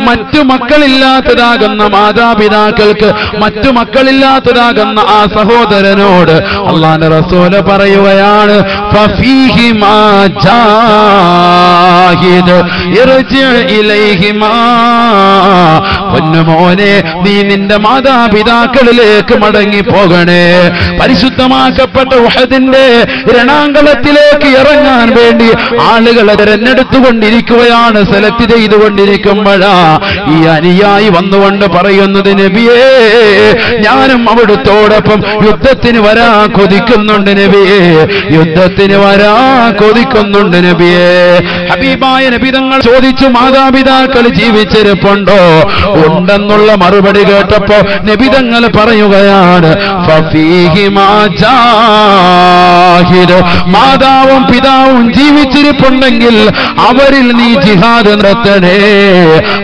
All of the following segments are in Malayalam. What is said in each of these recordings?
മറ്റു മക്കളില്ലാത്തതാകുന്ന മാതാപിതാക്കൾക്ക്, മറ്റു മക്കളില്ലാത്തതാകുന്ന ആ സഹോദരനോട് അല്ലാഹുവിന്റെ റസൂല് പറയുകയാണ്, ഫഫീഹിമാ ജാഹിദ് ഇർജി ഇലൈഹിമാ, പൊന്നുമോനെ നീ നിന്റെ മാതാപിതാക്കളിലേക്ക് മടങ്ങി പോകണേ. പരിശുദ്ധമാക്കപ്പെട്ട ഉഹദിന്റെ രണാങ്കളത്തിലേക്ക് ഇറങ്ങാൻ വേണ്ടി ആളുകളെ തിരഞ്ഞെടുത്തുകൊണ്ടിരിക്കുകയാണ്, സെലക്ട് ചെയ്തുകൊണ്ടിരിക്കുമ്പോഴാ ഈ അനുയായി വന്നുകൊണ്ട് പറയുന്നത്, നബിയേ ഞാനും അവിടുത്തോടൊപ്പം യുദ്ധത്തിന് വരാൻ കൊതിക്കുന്നുണ്ട് നബിയേ, യുദ്ധത്തിന് വരാൻ കൊതിക്കുന്നുണ്ട് നബിയേ. ഹബീബായ നബി തങ്ങൾ ചോദിച്ചു, മാതാപിതാക്കൾ ജീവിച്ചിരിപ്പുണ്ടോ? ഉണ്ടെന്നുള്ള മറുപടി കേട്ടപ്പോ നബി തങ്ങൾ പറയുകയാണ്, ഫഫീഹിമാ ജാഹിദ്, മാതാവും പിതാവും ജീവിച്ചിരിപ്പുണ്ടെങ്കിൽ അവരിൽ നീ ജിഹാദ് നടത്തണേ,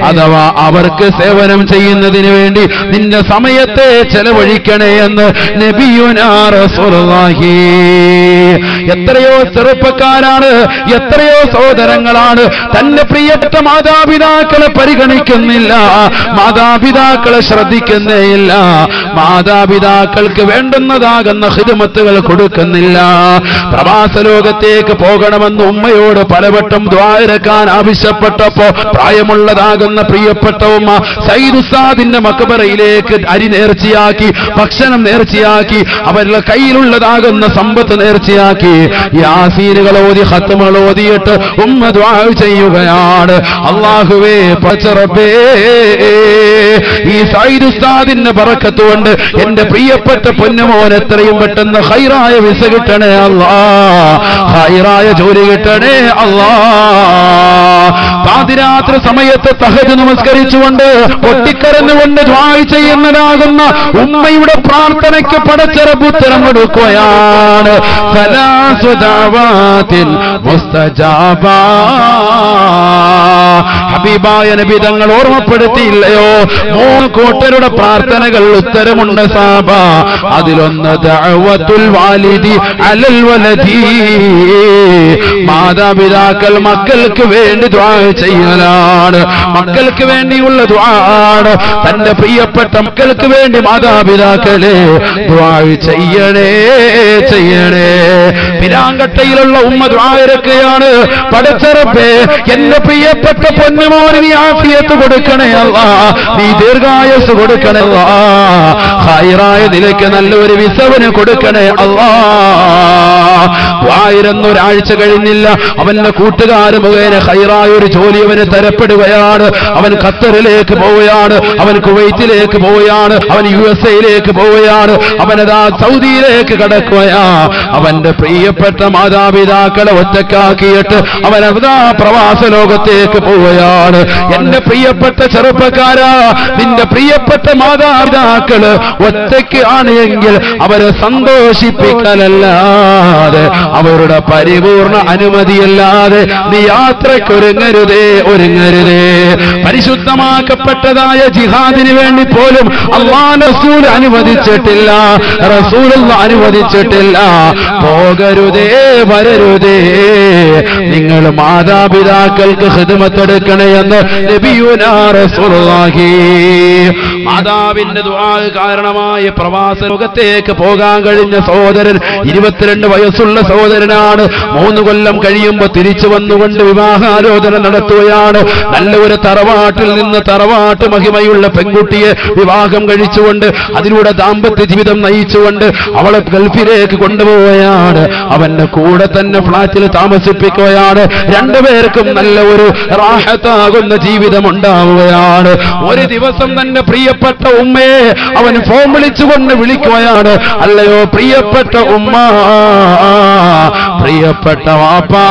അഥവാ അവർക്ക് സേവനം ചെയ്യുന്നതിന് വേണ്ടി നിന്റെ സമയത്തെ ചെലവഴിക്കണേ എന്ന് നബിയുനാ റസൂലുള്ളാഹി. എത്രയോ ചെറുപ്പക്കാരാണ്, എത്രയോ സഹോദരങ്ങളാണ് തന്റെ പ്രിയപ്പെട്ട മാതാപിതാക്കളെ പരിഗണിക്കുന്നില്ല, മാതാപിതാക്കളെ ശ്രദ്ധിക്കുന്നേയില്ല, മാതാപിതാക്കൾക്ക് വേണ്ടുന്നതാകുന്ന ഖിദ്മത്തുകൾ കൊടുക്കുന്നില്ല. പ്രവാസ ലോകത്തേക്ക് പോകണമെന്ന് ഉമ്മയോട് പലവട്ടം ദ്വാരക്കാൻ ആവശ്യപ്പെട്ടപ്പോ പ്രായമുള്ളതാകുന്ന പ്രിയപ്പെട്ട ഉമ്മ സയ്യിദ് ഉസ്താദിന്റെ മക്ബറയിലേക്ക് അരി നേർച്ചയാക്കി, ഭക്ഷണം നേർച്ചയാക്കി, അവരുടെ കയ്യിലുള്ളതാകുന്ന സമ്പത്ത് നേർച്ചയാക്കി, യാസീനുകൾ ഓതി ഖത്മുകൾ ഓതിയിട്ട് ഉമ്മ ദുആ ചെയ്യുകയാണ്, അല്ലാഹുവേ പടച്ചറബ്ബേ ഈ സയ്യിദ് ഉസ്താദിന്റെ ബറക്കത്ത് കൊണ്ട് എന്റെ പ്രിയപ്പെട്ട പൊന്നുമോൻ എത്രയും പെട്ടെന്ന് ഖൈറായ വിസ കിട്ടണേ അല്ലാഹ്, ഖൈറായ ജോലി കിട്ടണേ അല്ലാഹ്. പാതിരാത്രി സമയത്ത് തഹജ്ജുദ് നമസ്കരിച്ചുകൊണ്ട് പൊട്ടിക്കരഞ്ഞുകൊണ്ട് ദുആ ചെയ്യുന്നതാകുന്ന ഉമ്മയുടെ പ്രാർത്ഥനയ്ക്ക് പടച്ചറബ് ഉത്തരം കൊടുക്കുകയാണ്. സലാസു ദഅവാതിൻ മുസ്തജാബാ, ഹബീബായ നബി തങ്ങൾ ഓർമ്മപ്പെടുത്തിയില്ലയോ, 3 കൂട്ടരുടെ പ്രാർത്ഥനകൾ ഉത്തരമുണ്ട് സാബ. അതിലൊന്ന് ദഅവത്തുൽ വാലിദി അലൽ വലദി, മാതാപിതാക്കൾ മക്കൾക്ക് വേണ്ടി ദുആ ചെയ്യലാണ്, മക്കൾക്ക് വേണ്ടിയുള്ള ദുആണ്. തന്റെ പ്രിയപ്പെട്ട മക്കൾക്ക് വേണ്ടി മാതാപിതാക്കളെ ദുആ ചെയ്യണേ ചെയ്യണേ. പിരാങ്കട്ടയിലുള്ള ഉമ്മ ദുആ ഇറക്കുകയാണ്, പടച്ചറബ്ബേ എന്റെ പ്രിയപ്പെട്ട പൊന്നുമോന് നീ ആഫിയത്ത് കൊടുക്കണേ അല്ലാഹ്, നീ ദീർഘായുസ് കൊടുക്കണേ അല്ലാഹ്, ഖൈറായ നിലയ്ക്ക് നല്ലൊരു വിസവന് കൊടുക്കണേ അല്ലാഹ്. ദുആയിരുന്ന ഒരാഴ്ച കഴിഞ്ഞില്ല, അവന്റെ കൂട്ടുകാർ മുഖേന ഖൈറായ ഒരു ജോലി അവന് തരപ്പെടുകയാണ്. അവൻ ഖത്തറിലേക്ക് പോവുകയാണ്, അവൻ കുവൈറ്റിലേക്ക് പോവുകയാണ്, അവൻ USA-യിലേക്ക് പോവുകയാണ്, അവനതാ സൗദിയിലേക്ക് കടക്കുകയാ. അവന്റെ പ്രിയപ്പെട്ട മാതാപിതാക്കളെ ഒറ്റക്കാക്കിയിട്ട് അവനതാ പ്രവാസ ലോകത്തേക്ക് പോവുകയാണ്. എന്റെ പ്രിയപ്പെട്ട ചെറുപ്പക്കാരാ, നിന്റെ പ്രിയപ്പെട്ട മാതാപിതാക്കള് ഒറ്റയ്ക്ക് ആണ് എങ്കിൽ അവരെ സന്തോഷിപ്പിക്കലല്ലാതെ, അവരുടെ പരിപൂർണ അനുമതിയല്ലാതെ നീ യാത്രയ്ക്കൊരുങ്ങരുതേ, ഒരുങ്ങരുതേ. പരിശുദ്ധമാക്കപ്പെട്ടതായ ജിഹാദിന് വേണ്ടി പോലും അല്ലാഹുവിന്റെ റസൂൽ അനുവദിച്ചിട്ടില്ല, റസൂലുള്ള അനുവദിച്ചിട്ടില്ല. പോകരുതേ, വരരുതേ, നിങ്ങൾ മാതാപിതാക്കൾക്ക് ഖിദ്മത്ത് എടുക്കണേ എന്ന് നബിയുനാ റസൂലുള്ളാഹി. മാതാവിന്റെ ദുആ കാരണമായി പ്രവാസ ലോകത്തേക്ക് പോകാൻ കഴിഞ്ഞ സഹോദരൻ 22 വയസ്സുള്ള സഹോദരനാണ്. 3 കൊല്ലം കഴിയുമ്പോൾ തിരിച്ചു വന്നുകൊണ്ട് വിവാഹാലോചന നടത്തുകയാണ്. നല്ല ഒരു തറവാട്ടിൽ നിന്ന് തറവാട്ട് മഹിമയുള്ള പെൺകുട്ടിയെ വിവാഹം കഴിച്ചുകൊണ്ട് അതിലൂടെ ദാമ്പത്യ ജീവിതം നയിച്ചുകൊണ്ട് അവളെ ഗൾഫിലേക്ക് കൊണ്ടുപോവുകയാണ്. അവന്റെ കൂടെ തന്നെ ഫ്ളാറ്റിൽ താമസിപ്പിക്കുകയാണ്. 2 പേർക്കും നല്ല ഒരു റാഹത്താകുന്ന ജീവിതം ഉണ്ടാവുകയാണ്. ഒരു ദിവസം തന്റെ പ്രിയപ്പെട്ട ഉമ്മയെ അവൻ ഫോൺ വിളിച്ചുകൊണ്ട് വിളിക്കുകയാണ്, അല്ലയോ പ്രിയപ്പെട്ട ഉമ്മ, പ്രിയപ്പെട്ട വാപ്പാ,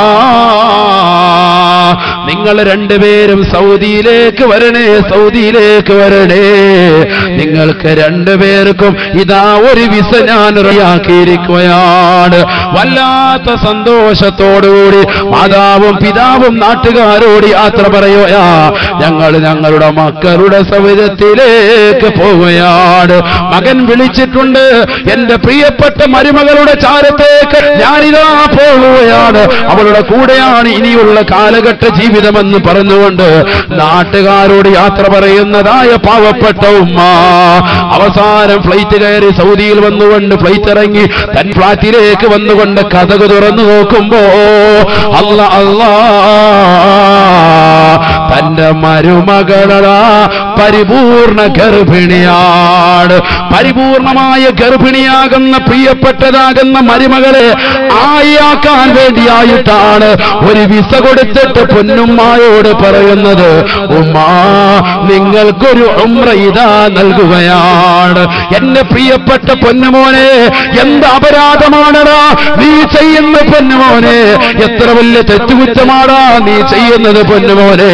നിങ്ങൾ 2 പേരും സൗദിയിലേക്ക് വരണേ, സൗദിയിലേക്ക് വരണേ. നിങ്ങൾക്ക് 2 പേർക്കും ഇതാ ഒരു വിസ ഞാൻ റെഡിയാക്കിയിരിക്കുകയാണ്. വല്ലാത്ത സന്തോഷത്തോടുകൂടി മാതാവും പിതാവും നാട്ടുകാരോട് യാത്ര പറയുകയാ. ഞങ്ങൾ ഞങ്ങളുടെ മക്കളുടെ സൗകര്യത്തിലേക്ക് പോവുകയാണ്. മകൻ വിളിച്ചിട്ടുണ്ട്, എന്റെ പ്രിയപ്പെട്ട മരുമകളുടെ ചാരത്തേക്ക് ഞാനിതാ പോവുകയാണ്. അവളുടെ കൂടെയാണ് ഇനിയുള്ള കാലഘട്ട ജീവിതമെന്ന് പറഞ്ഞുകൊണ്ട് നാട്ടുകാരോട് യാത്ര പറയുന്നതായ പാവപ്പെട്ട ഉമ്മ അവസാനം ഫ്ലൈറ്റ് കയറി സൗദിയിൽ വന്നുകൊണ്ട് ഫ്ലൈറ്റ് ഇറങ്ങി തൻ ഫ്ലാറ്റിലേക്ക് വന്നുകൊണ്ട് കതക് തുറന്നു നോക്കുമ്പോ അല്ലാ തന്റെ മരുമകളാ പരിപൂർണ ഗർഭിണിയാണ്. പരിപൂർണമായ ഗർഭിണിയാകുന്ന പ്രിയപ്പെട്ടതാകുന്ന മരുമകളെ ആയാക്കാൻ വേണ്ടിയായിട്ടാണ് ഒരു വിസ കൊടുത്തിട്ട് പൊന്നുമ്മായോട് പറയുന്നത്, ഉമ്മാ നിങ്ങൾക്കൊരു ഉംറ ഇതാ നൽകുകയാണ്. എന്റെ പ്രിയപ്പെട്ട പൊന്നുമോനെ, എന്ത് അപരാധമാണടാ നീ ചെയ്യുന്ന പൊന്നുമോനെ, എത്ര വലിയ തെറ്റുകുറ്റമാടാ നീ ചെയ്യുന്നത് പൊന്നുമോനെ.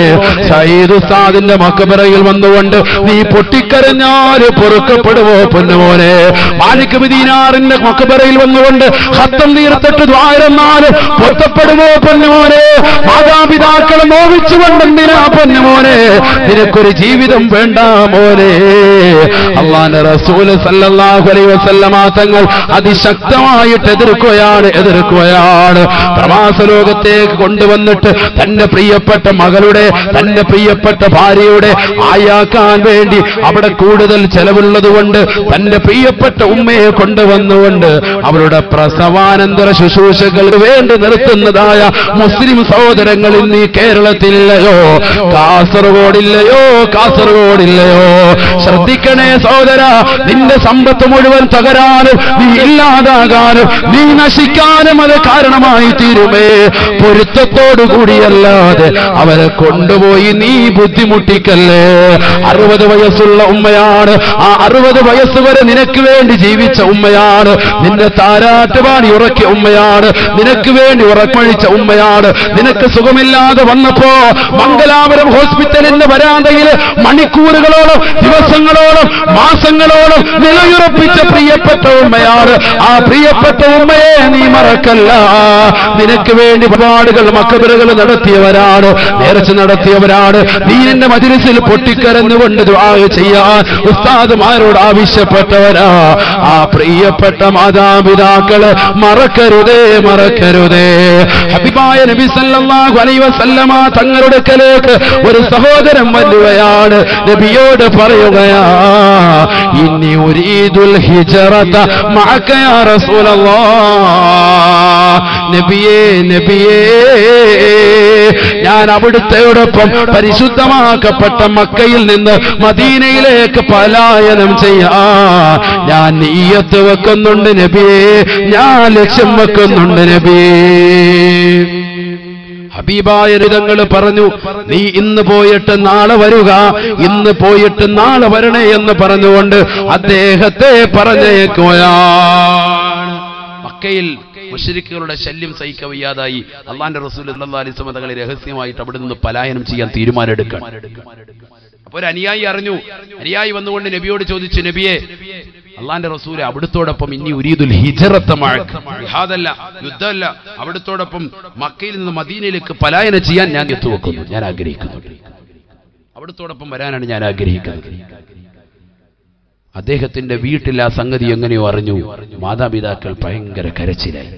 സയ്യിദ് ഉസ്താദിന്റെ മക്ബറയിൽ വന്നുകൊണ്ട് നീ പൊട്ടിക്കരഞ്ഞാല് പൊറുക്കപ്പെടുമോ പൊന്നുമോനെ? മാലിക് ബിൻ ദീനാറിന്റെ മക്ബറയിൽ വന്നുകൊണ്ട് ഖത്തം തീർത്തിട്ട് ദ്വാരന്നാല് പൊരുത്തപ്പെടുമോ പൊന്നുമോനെ? മാതാപിതാക്കളെ നോവിച്ചുകൊണ്ടെന്തിനാ പൊന്നുമോനെ നിനക്കൊരു ജീവിതം വേണ്ട മോനെ? അല്ലാഹുവിന്റെ റസൂൽ സല്ലല്ലാഹു അലൈഹി വസല്ലമ തങ്ങൾ അതിശക്തമായിട്ട് എതിർക്കുകയാണ്. പ്രവാസ ലോകത്തേക്ക് കൊണ്ടുവന്നിട്ട് തന്റെ പ്രിയപ്പെട്ട മകളുടെ, തന്റെ പ്രിയപ്പെട്ട ഭാര്യയുടെ ആയാക്കാൻ വേണ്ടി അവിടെ കൂടുതൽ ചെലവുള്ളതുകൊണ്ട് തന്റെ പ്രിയപ്പെട്ട ഉമ്മയെ കൊണ്ടുവന്നുകൊണ്ട് അവരുടെ പ്രസവാനന്തര ശുശ്രൂഷകൾക്ക് വേണ്ടി നിർത്തുന്നതായ മുസ്ലിം സഹോദരങ്ങളിൽ നീ കേരളത്തിലില്ലയോ? കാസർഗോഡില്ലയോ? ശ്രദ്ധിക്കണേ സഹോദര, നിന്റെ സമ്പത്ത് മുഴുവൻ തകരാനും നീ ഇല്ലാതാകാനും നീ നശിക്കാനും അത് കാരണമായി തീരുമേ. പൊരുത്തത്തോടുകൂടിയല്ലാതെ അവരെ കൊണ്ടുപോയി നീ ബുദ്ധിമുട്ടിക്കല്ലേ. 60 വയസ്സുള്ള ഉമ്മയാണ്, ആ 60 വയസ്സ് വരെ നിനക്ക് വേണ്ടി ജീവിച്ച ഉമ്മയാണ്, നിന്റെ താരാട്ടുപാടി ഉറക്കിയ ഉമ്മയാണ്, നിനക്ക് വേണ്ടി ഉറക്കൊഴിച്ച ഉമ്മയാണ്. നിനക്ക് സുഖമില്ലാതെ വന്നപ്പോ മംഗലാപുരം ഹോസ്പിറ്റലിന്റെ വരാന്തയിൽ മണിക്കൂറുകളോളം, ദിവസങ്ങളോളം, മാസങ്ങളോളം നിലയുറപ്പിച്ച പ്രിയപ്പെട്ട ഉമ്മയാണ്. ആ പ്രിയപ്പെട്ട ഉമ്മയെ നീ മറക്കല്ല. നിനക്ക് വേണ്ടി ഒരുപാടുകൾ മക്ബറുകൾ നടത്തിയവരാണ്, നേർച്ച നടത്തിയവരാണ്. ദീനിന്റെ മജ്‌ലിസിൽ പൊട്ടിക്കരഞ്ഞുകൊണ്ട് ദുആ ചെയ്യാൻ ഉസ്താദുമാരോട് ആവശ്യപ്പെട്ടവരാ. ആ പ്രിയപ്പെട്ട മാതാപിതാക്കളെ മറക്കരുതേ. ഹബീബായ നബി സല്ലല്ലാഹു അലൈഹി വസല്ലമ തങ്ങളുടെ അടുക്കലേക്ക് ഒരു സഹോദരൻ വരികയാണ്. നബിയോട് പറയുകയാ, ഇന്നി ഉരീദുൽ ഹിജ്റത മഅക യാ റസൂലല്ലാഹ്. നബിയേ ഞാൻ അവിടുത്തെയോടൊപ്പം പരിശുദ്ധമാക്കപ്പെട്ട മക്കയിൽ നിന്ന് മദീനയിലേക്ക് പലായനം ചെയ്യാൻ ഞാൻ നിയ്യത്ത് വെക്കുന്നുണ്ട് നബിയേ, ഞാൻ ലക്ഷ്യം വെക്കുന്നുണ്ട് നബിയേ. ഹബീബായ തങ്ങൾ പറഞ്ഞു, നീ ഇന്ന് പോയിട്ട് നാളെ വരിക, ഇന്ന് പോയിട്ട് നാളെ വരണേ എന്ന് പറഞ്ഞുകൊണ്ട് അദ്ദേഹത്തെ പറഞ്ഞേക്കുകയാണ്. മക്കയിൽ മുശ്രിക്കുകളുടെ ശല്യം സഹിക്കാൻ വയ്യാതായി അള്ളാന്റെ റസൂൽ സല്ലല്ലാഹു അലൈഹി വസല്ലം തങ്ങളെ രഹസ്യമായിട്ട് അവിടെ നിന്ന് പലായനം ചെയ്യാൻ തീരുമാനമെടുക്കണം. അപ്പോൾ ഒരു അനുയായി അറിഞ്ഞു. അനുയായി വന്നുകൊണ്ട് നബിയോട് ചോദിച്ചു, നബിയെ, അള്ളാന്റെ റസൂലെ അവിടുത്തോടൊപ്പം ഇനി ഉരീദുൽ ഹിജ്റത മഅക, ജിഹാദല്ല, യുദ്ധമല്ല, അവിടുത്തോടൊപ്പം മക്കയിൽ നിന്ന് മദീനയിലേക്ക് പലായനം ചെയ്യാൻ ഞാൻ എത്തുവെക്കുന്നു, ഞാൻ ആഗ്രഹിക്കുന്നു, അവിടുത്തോടൊപ്പം വരാനാണ് ഞാൻ ആഗ്രഹിക്കുന്നത്. അദ്ദേഹത്തിന്റെ വീട്ടിൽ ആ സംഗതി എങ്ങനെയോ അറിഞ്ഞു. മാതാപിതാക്കൾ ഭയങ്കര കരച്ചിലായി,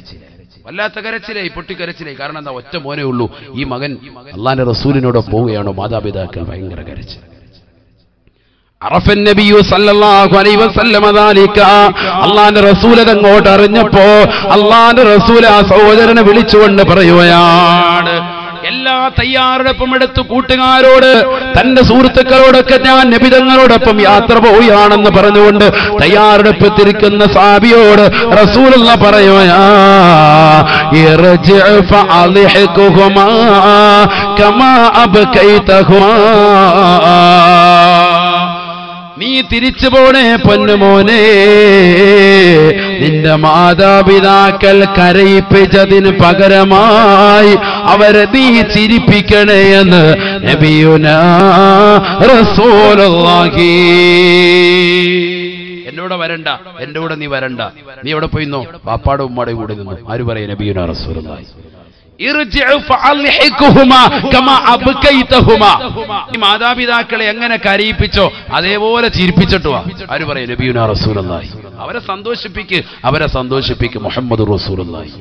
വല്ലാത്ത കരച്ചിലായി, പൊട്ടിക്കരച്ചിലായി. കാരണം എന്താ, ഒറ്റ മോനേ ഉള്ളൂ. ഈ മകൻ അള്ളാന്റെ റസൂലിനോട് പോവുകയാണോ? മാതാപിതാക്കൾ ഭയങ്കര കരച്ചിൽ. അറഫൻ നബിയു സല്ലല്ലാഹു അലൈഹി വസല്ലമ ദാലിക, അള്ളാന്റെ റസൂൽ അങ്ങോട്ട് അറിഞ്ഞപ്പോ അള്ളാന്റെ റസൂൽ ആ സഹോദരനെ വിളിച്ചുകൊണ്ട് പറയുകയാണ്, എല്ലാ തയ്യാറെടുപ്പും എടുത്തു കൂട്ടുകാരോട്, തന്റെ സുഹൃത്തുക്കളോടൊക്കെ ഞാൻ നബിതങ്ങളോടൊപ്പം യാത്ര പോവുകയാണെന്ന് പറഞ്ഞുകൊണ്ട് തയ്യാറെടുപ്പത്തിരിക്കുന്ന സാബിയോട് റസൂലുള്ള പറയുകയാ, ഇർജിഅ ഫഅളിഹ്കുഹുമാ കമാ അബ്കൈതഹുമാ. നീ തിരിച്ചു പോണേ പൊന്നുമോനെ, നിന്റെ മാതാപിതാക്കൾ കരയിപ്പിച്ചതിന് പകരമായി അവരെ നീ ചിരിപ്പിക്കണേ എന്ന് നബിയുനാ റസൂലുള്ളാഹി. എന്നോട് വരണ്ട, എന്റെ കൂടെ നീ വരണ്ട, നീ എവിടെ പോയിന്നോ? പാപ്പാടെ ഉമ്മാടെ കൂടെ നിന്നു. ആര് പറയാ? നബിയുനാ റസൂലുള്ളാഹി. മാതാപിതാക്കളെ എങ്ങനെ കരയിപ്പിച്ചോ അതേപോലെ ചിരിപ്പിച്ചിട്ടു വാ. ആര് പറയും? നബിയുനാ റസൂലുള്ളാഹി. അവരെ സന്തോഷിപ്പിക്ക് മുഹമ്മദ് റസൂലുള്ളാഹി.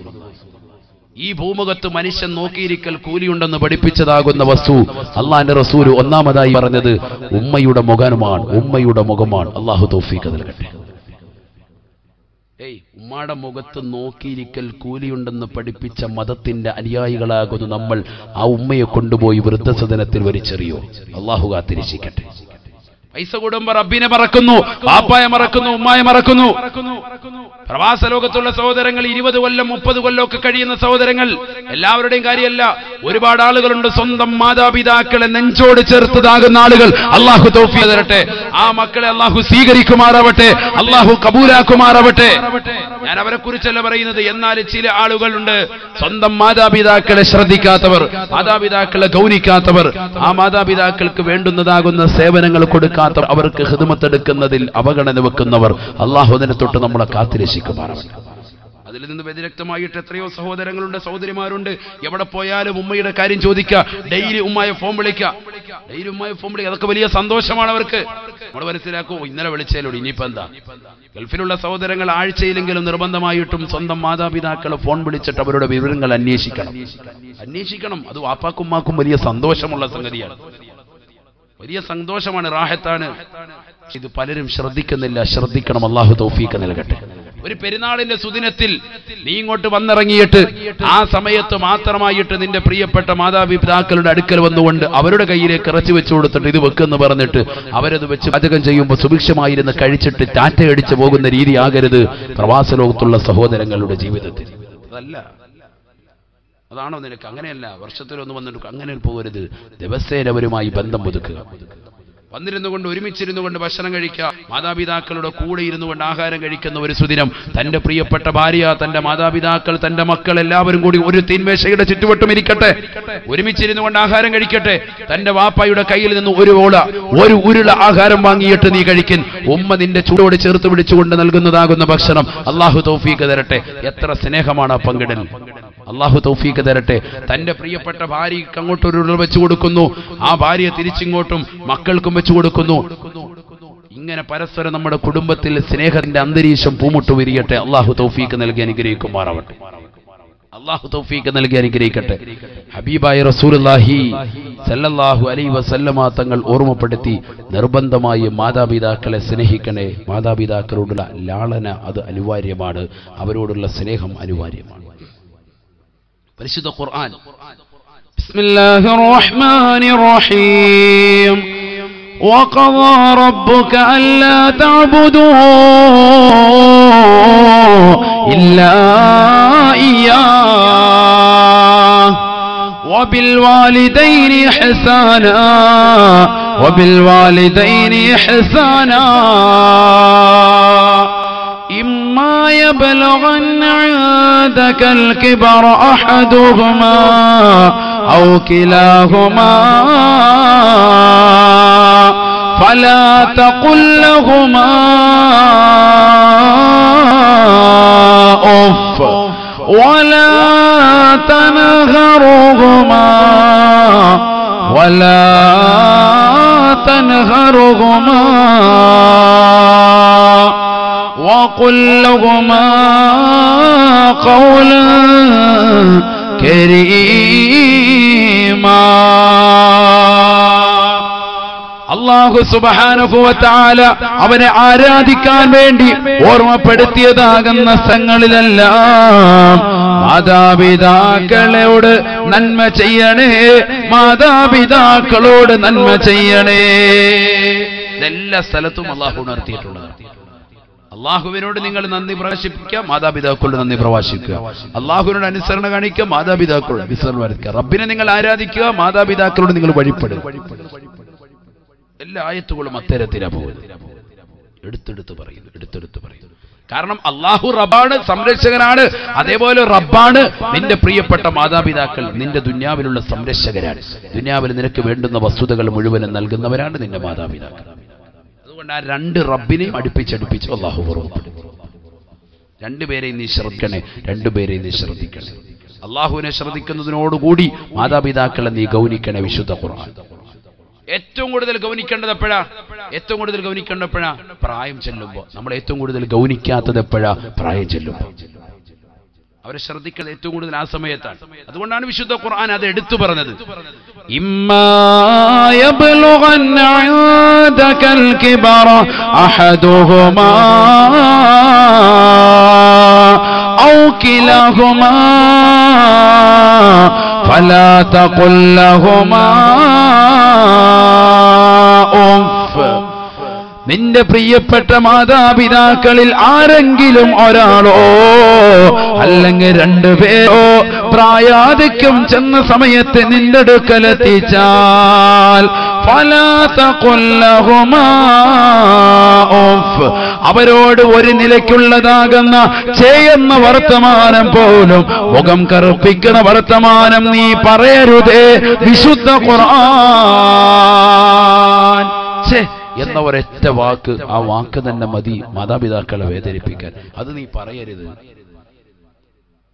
ഈ ഭൂമുഖത്ത് മനുഷ്യൻ നോക്കിയിരിക്കൽ കൂലിയുണ്ടെന്ന് പഠിപ്പിച്ചതാകുന്ന വസ്തു അള്ളാന്റെ റസൂൽ ഒന്നാമതായി പറഞ്ഞത് ഉമ്മയുടെ മുഖമാണ്, ഉമ്മയുടെ മുഖമാണ്. അള്ളാഹു തൗഫീഖ് നൽകട്ടെ. ഉമ്മയുടെ മുഖത്ത് നോക്കിയിരിക്കൽ കൂലിയുണ്ടെന്ന് പഠിപ്പിച്ച മതത്തിന്റെ അനുയായികളാകുന്നു നമ്മൾ. ആ ഉമ്മയെ കൊണ്ടുപോയി വൃദ്ധസദനത്തിൽ വലിച്ചെറിയോ? അള്ളാഹു കാത്തിരക്ഷിക്കട്ടെ. പൈസ കൂടുമ്പോ റബ്ബിനെ മറക്കുന്നു, പാപ്പായെ മറക്കുന്നു, ഉമ്മായെ മറക്കുന്നു. പ്രവാസ ലോകത്തുള്ള സഹോദരങ്ങൾ 20 കൊല്ലം 30 കൊല്ലം ഒക്കെ കഴിയുന്ന സഹോദരങ്ങൾ, എല്ലാവരുടെയും കാര്യമല്ല, ഒരുപാട് ആളുകളുണ്ട് സ്വന്തം മാതാപിതാക്കളെ നെഞ്ചോട് ചേർത്തതാകുന്ന ആളുകൾ. അള്ളാഹു തൗഫീഖ് തരട്ടെ. ആ മക്കളെ അള്ളാഹു സ്വീകരിക്കുമാറാവട്ടെ, അള്ളാഹു കബൂലാക്കുമാറാവട്ടെ. ഞാൻ അവരെ കുറിച്ചല്ല പറയുന്നത്. എന്നാൽ ചില ആളുകളുണ്ട് സ്വന്തം മാതാപിതാക്കളെ ശ്രദ്ധിക്കാത്തവർ, മാതാപിതാക്കളെ ഗൗനിക്കാത്തവർ, ആ മാതാപിതാക്കൾക്ക് വേണ്ടുന്നതാകുന്ന സേവനങ്ങൾ കൊടുക്കാത്തവർ, അവർക്ക് ഖിദ്മത്തെടുക്കുന്നതിൽ അവഗണന വെക്കുന്നവർ. അള്ളാഹു അതിനെ തൊട്ട് നമ്മളെ കാത്തിരക്ഷിക്കുമാറാവട്ടെ. അതിൽ നിന്ന് വ്യതിരക്തമായിട്ട് എത്രയോ സഹോദരങ്ങളുണ്ട്, സഹോദരിമാരുണ്ട്. എവിടെ പോയാലും ഉമ്മയുടെ കാര്യം ചോദിക്കുക, ഡെയിലി ഉമ്മയെ ഫോൺ വിളിക്കുക, ഡെയിലി ഉമ്മയെ ഫോൺ വിളിക്കുക. അതൊക്കെ വലിയ സന്തോഷമാണ് അവർക്ക്. നമ്മൾ മനസ്സിലാക്കുമോ, ഇന്നലെ വിളിച്ചാലോ ഇനിയിപ്പോ എന്താ? ഗൾഫിലുള്ള സഹോദരങ്ങൾ ആഴ്ചയിലെങ്കിലും നിർബന്ധമായിട്ടും സ്വന്തം മാതാപിതാക്കളെ ഫോൺ വിളിച്ചിട്ട് അവരുടെ വിവരങ്ങൾ അന്വേഷിക്കണം. അത് വാപ്പാക്കും ഉമ്മാക്കും വലിയ സന്തോഷമുള്ള സംഗതിയാണ്, വലിയ സന്തോഷമാണ്, റാഹത്താണ്. ഇത് പലരും ശ്രദ്ധിക്കുന്നില്ല. ശ്രദ്ധിക്കണം. അള്ളാഹു തൗഫീഖ് നൽകട്ടെ. ഒരു പെരുന്നാളിന്റെ സുദിനത്തിൽ നീ ഇങ്ങോട്ട് വന്നിറങ്ങിയിട്ട് ആ സമയത്ത് മാത്രമായിട്ട് നിന്റെ പ്രിയപ്പെട്ട മാതാപിതാക്കളുടെ അടുക്കൽ വന്നുകൊണ്ട് അവരുടെ കയ്യിലേക്ക് ഇറച്ചി വെച്ചു കൊടുത്തിട്ട് ഇത് വെക്കെന്ന് പറഞ്ഞിട്ട് അവരത് വെച്ച് പാചകം ചെയ്യുമ്പോൾ സുഭിക്ഷമായിരുന്ന് കഴിച്ചിട്ട് ടാറ്റയടിച്ചു പോകുന്ന രീതി ആകരുത് പ്രവാസ ലോകത്തുള്ള സഹോദരങ്ങളുടെ ജീവിതത്തിൽ. അതാണോ നിനക്ക്? അങ്ങനെയല്ല. വർഷത്തിലൊന്ന് വന്നിട്ട് അങ്ങനെ പോകരുത്. ദിവസേന അവരുമായി ബന്ധം പുതുക്കുക. വന്നിരുന്നു കൊണ്ട് ഒരുമിച്ചിരുന്നു കൊണ്ട് ഭക്ഷണം കഴിക്കുക, മാതാപിതാക്കളുടെ കൂടെ ഇരുന്നു കൊണ്ട് ആഹാരം കഴിക്കുന്ന ഒരു സുദിനം. തന്റെ പ്രിയപ്പെട്ട ഭാര്യ, തന്റെ മാതാപിതാക്കൾ, തന്റെ മക്കൾ എല്ലാവരും കൂടി ഒരു തീൻമേശയുടെ ചുറ്റുവട്ടം ഇരിക്കട്ടെ, ഒരുമിച്ചിരുന്നു കൊണ്ട് ആഹാരം കഴിക്കട്ടെ. തന്റെ വാപ്പായുടെ കയ്യിൽ നിന്ന് ഒരു ഉരുള ആഹാരം വാങ്ങിയിട്ട് നീ കഴിക്കും. ഉമ്മ നിന്റെ ചൂടോട് ചേർത്ത് പിടിച്ചുകൊണ്ട് നൽകുന്നതാകുന്ന ഭക്ഷണം. അള്ളാഹു തൗഫീഖ് തരട്ടെ. എത്ര സ്നേഹമാണ് ആ പങ്കിടൽ. അള്ളാഹു തൗഫീഖ് തരട്ടെ. തന്റെ പ്രിയപ്പെട്ട ഭാര്യയ്ക്ക് അങ്ങോട്ടൊരു ഉരുള വെച്ചു കൊടുക്കുന്നു, ആ ഭാര്യ തിരിച്ചിങ്ങോട്ടും മക്കൾക്കും വെച്ചു കൊടുക്കുന്നു. ഇങ്ങനെ പരസ്പരം നമ്മുടെ കുടുംബത്തിൽ സ്നേഹത്തിന്റെ അന്തരീക്ഷം പൂമുട്ടു വിരിയട്ടെ. അള്ളാഹു തൗഫീഖ് നൽകി അനുഗ്രഹിക്കുമാറാവട്ടെ. അള്ളാഹു തൗഫീഖ് നൽകി അനുഗ്രഹിക്കട്ടെ. ഹബീബായ റസൂലുള്ളാഹി സല്ലല്ലാഹു അലൈഹി വസല്ലമ തങ്ങൾ ഓർമ്മപ്പെടുത്തി, നിർബന്ധമായി മാതാപിതാക്കളെ സ്നേഹിക്കണേ. മാതാപിതാക്കളോടുള്ള ലാളന അത് അനിവാര്യമാണ്, അവരോടുള്ള സ്നേഹം അനിവാര്യമാണ്. പരിശുദ്ധ ഖുർആൻ ബിസ്മില്ലാഹിർ റഹ്മാനിർ റഹീം വഖദാ റബ്ബുക അല്ലാ തഅബുദൂ ഇല്ലാ ഇയ്യാഹ് വബിൽ വാലിദൈനി ഇഹ്സാനാ إما يبلغن عندك الكبر أحدهما أو كلاهما فلا تقل لهما أف ولا تنهرهما وقل لهما قولا كريما. അല്ലാഹു സുബ്ഹാനഹു വ തആല അവനെ ആരാധിക്കാൻ വേണ്ടി ഓർമ്മപ്പെടുത്തിയതാകുന്ന സ്ഥലങ്ങളിലെല്ലാം മാതാപിതാക്കളോട് നന്മ ചെയ്യണേ, മാതാപിതാക്കളോട് നന്മ ചെയ്യണേ. എല്ലാ സ്ഥലത്തും അല്ലാഹു ഉണർത്തിയിട്ടുള്ളതാണ്. അള്ളാഹുവിനോട് നിങ്ങൾ നന്ദി പ്രകാശിപ്പിക്കുക, മാതാപിതാക്കളോട് നന്ദി പ്രകാശിക്കുക. അള്ളാഹുവിനോട് അനുസരണ കാണിക്കുക, മാതാപിതാക്കളോട് അനുസരണ കാണിക്കുക. റബ്ബിനെ നിങ്ങൾ ആരാധിക്കുക, മാതാപിതാക്കളോട് നിങ്ങൾ വഴിപ്പെടുക. എല്ലാ ആയത്തുകളും അത്തരത്തിലാണ് പോകുന്നത്. എടുത്തെടുത്ത് പറയുന്നു. കാരണം അള്ളാഹു റബ്ബാണ്, സംരക്ഷകനാണ്. അതേപോലെ റബ്ബാണ് നിന്റെ പ്രിയപ്പെട്ട മാതാപിതാക്കൾ, നിന്റെ ദുനിയാവിലുള്ള സംരക്ഷകരാണ്. ദുനിയാവിൽ നിനക്ക് വേണ്ടുന്ന വസ്തുതകൾ മുഴുവനും നൽകുന്നവരാണ് നിന്റെ മാതാപിതാക്കൾ. അതുകൊണ്ട് ആ രണ്ട് റബ്ബിനെയും അടുപ്പിച്ചടുപ്പിച്ച് അള്ളാഹു ഓർമ്മപ്പെടുത്തി. രണ്ടുപേരെയും നീ ശ്രദ്ധിക്കണേ. അള്ളാഹുവിനെ ശ്രദ്ധിക്കുന്നതിനോടുകൂടി മാതാപിതാക്കളെ നീ ഗൗനിക്കണേ. വിശുദ്ധ ഖുർആൻ ഏറ്റവും കൂടുതൽ ഗൗനിക്കേണ്ടത് എപ്പോഴാ? പ്രായം ചെല്ലുമ്പോൾ. നമ്മൾ ഏറ്റവും കൂടുതൽ ഗൗനിക്കാത്തത് എപ്പോഴാ? പ്രായം ചെല്ലുമ്പോൾ. അവരെ ശ്രദ്ധിക്കുന്നത് ഏറ്റവും കൂടുതൽ ആ സമയത്താണ്. അതുകൊണ്ടാണ് വിശുദ്ധ ഖുർആൻ അത് എടുത്തു പറഞ്ഞത്. ഇമ്മാ യബ്ലുഗന്ന ഇൻദകൽ കിബറ അഹദുഹുമാ ഔ കിലഹുമാ ഫലാ തഖുൽ ലഹുമാ ഉഫ്. നിന്റെ പ്രിയപ്പെട്ട മാതാപിതാക്കളിൽ ആരെങ്കിലും ഒരാളോ അല്ലെങ്കിൽ രണ്ടുപേരോ പ്രായാധിക്യം ചെന്ന സമയത്ത് നിന്റെ അടുക്കലെത്തിച്ചാൽ ഫലാ തഖുൽ ലഹുമാ ഉഫ്. അവരോട് ഒരു നിലയ്ക്കുള്ളതാകുന്ന ചെയ്യുന്ന വർത്തമാനം പോലും മുഖം കറുപ്പിക്കുന്ന വർത്തമാനം നീ പറയരുതേ. വിശുദ്ധ ഖുർആൻ എന്ന ഒരൊറ്റ വാക്ക്, ആ വാക്ക് തന്നെ മതി മാതാപിതാക്കളെ വേദനിപ്പിക്കാൻ. അത് നീ പറയരുത്.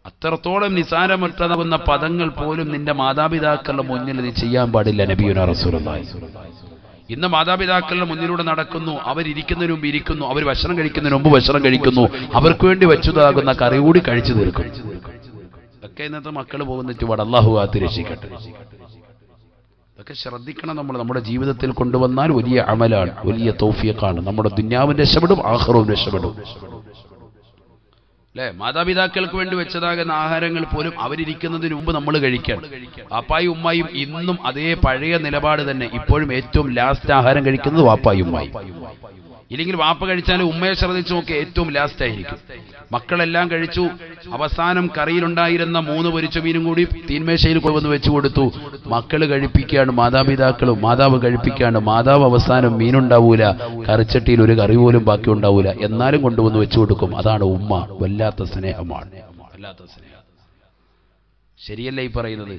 അത്രത്തോളം നിസാരമറ്റതാകുന്ന പദങ്ങൾ പോലും നിന്റെ മാതാപിതാക്കളുടെ മുന്നിൽ നീ ചെയ്യാൻ പാടില്ല. നബിയുനാ റസൂലുള്ളാഹി. ഇന്ന് മാതാപിതാക്കളുടെ മുന്നിലൂടെ നടക്കുന്നു, അവരിയ്ക്കുന്നതിന് മുമ്പ് ഇരിക്കുന്നു, അവർ ഭക്ഷണം കഴിക്കുന്നതിന് മുമ്പ് ഭക്ഷണം കഴിക്കുന്നു, അവർക്ക് വേണ്ടി വെച്ചതാകുന്ന കറി കൂടി കഴിച്ചു തീർക്കും. ഇതൊക്കെ ഇന്നത്തെ മക്കൾ പോകുന്ന ചുവട്. അല്ലാഹു കാത്ത് രക്ഷിക്കട്ടെ. ഇതൊക്കെ ശ്രദ്ധിക്കണം. നമ്മൾ നമ്മുടെ ജീവിതത്തിൽ കൊണ്ടുവന്നാൽ വലിയ അമലാണ്, വലിയ തൗഫീഖാണ്. നമ്മുടെ ദുനിയാവും രക്ഷപ്പെടും, ആഖിറവും രക്ഷപ്പെടും. അല്ലേ? മാതാപിതാക്കൾക്ക് വേണ്ടി വെച്ചതാകുന്ന ആഹാരങ്ങൾ പോലും അവരിയ്ക്കുന്നതിന് മുമ്പ് നമ്മൾ കഴിക്കണം. വാപ്പായും ഉമ്മായും ഇന്നും അതേ പഴയ നിലപാട് തന്നെ. ഇപ്പോഴും ഏറ്റവും ലാസ്റ്റ് ആഹാരം കഴിക്കുന്നത് വാപ്പായും ഉമ്മായും. ഇല്ലെങ്കിൽ വാപ്പ കഴിച്ചാലും ഉമ്മയെ ശ്രദ്ധിച്ചു നോക്കി ഏറ്റവും ലാസ്റ്റ് ആയിരിക്കും. മക്കളെല്ലാം കഴിച്ചു. അവസാനം കറിയിലുണ്ടായിരുന്ന 3 പൊരിച്ച മീനും കൂടി തീന്മേശയിൽ കൊണ്ടുവന്ന് വെച്ചു കൊടുത്തു. മക്കള് കഴിപ്പിക്കുകയാണ് മാതാപിതാക്കളും, മാതാവ് കഴിപ്പിക്കുകയാണ്. മാതാവ് അവസാനം മീനുണ്ടാവൂല, കറിച്ചട്ടിയിൽ ഒരു കറി പോലും ബാക്കി ഉണ്ടാവൂല, എന്നാലും കൊണ്ടുവന്ന് വെച്ചു കൊടുക്കും. അതാണ് ഉമ്മ. വല്ലാത്ത സ്നേഹമാണ്, വല്ലാത്ത സ്നേഹം. ശരിയല്ല ഈ പറയുന്നത്?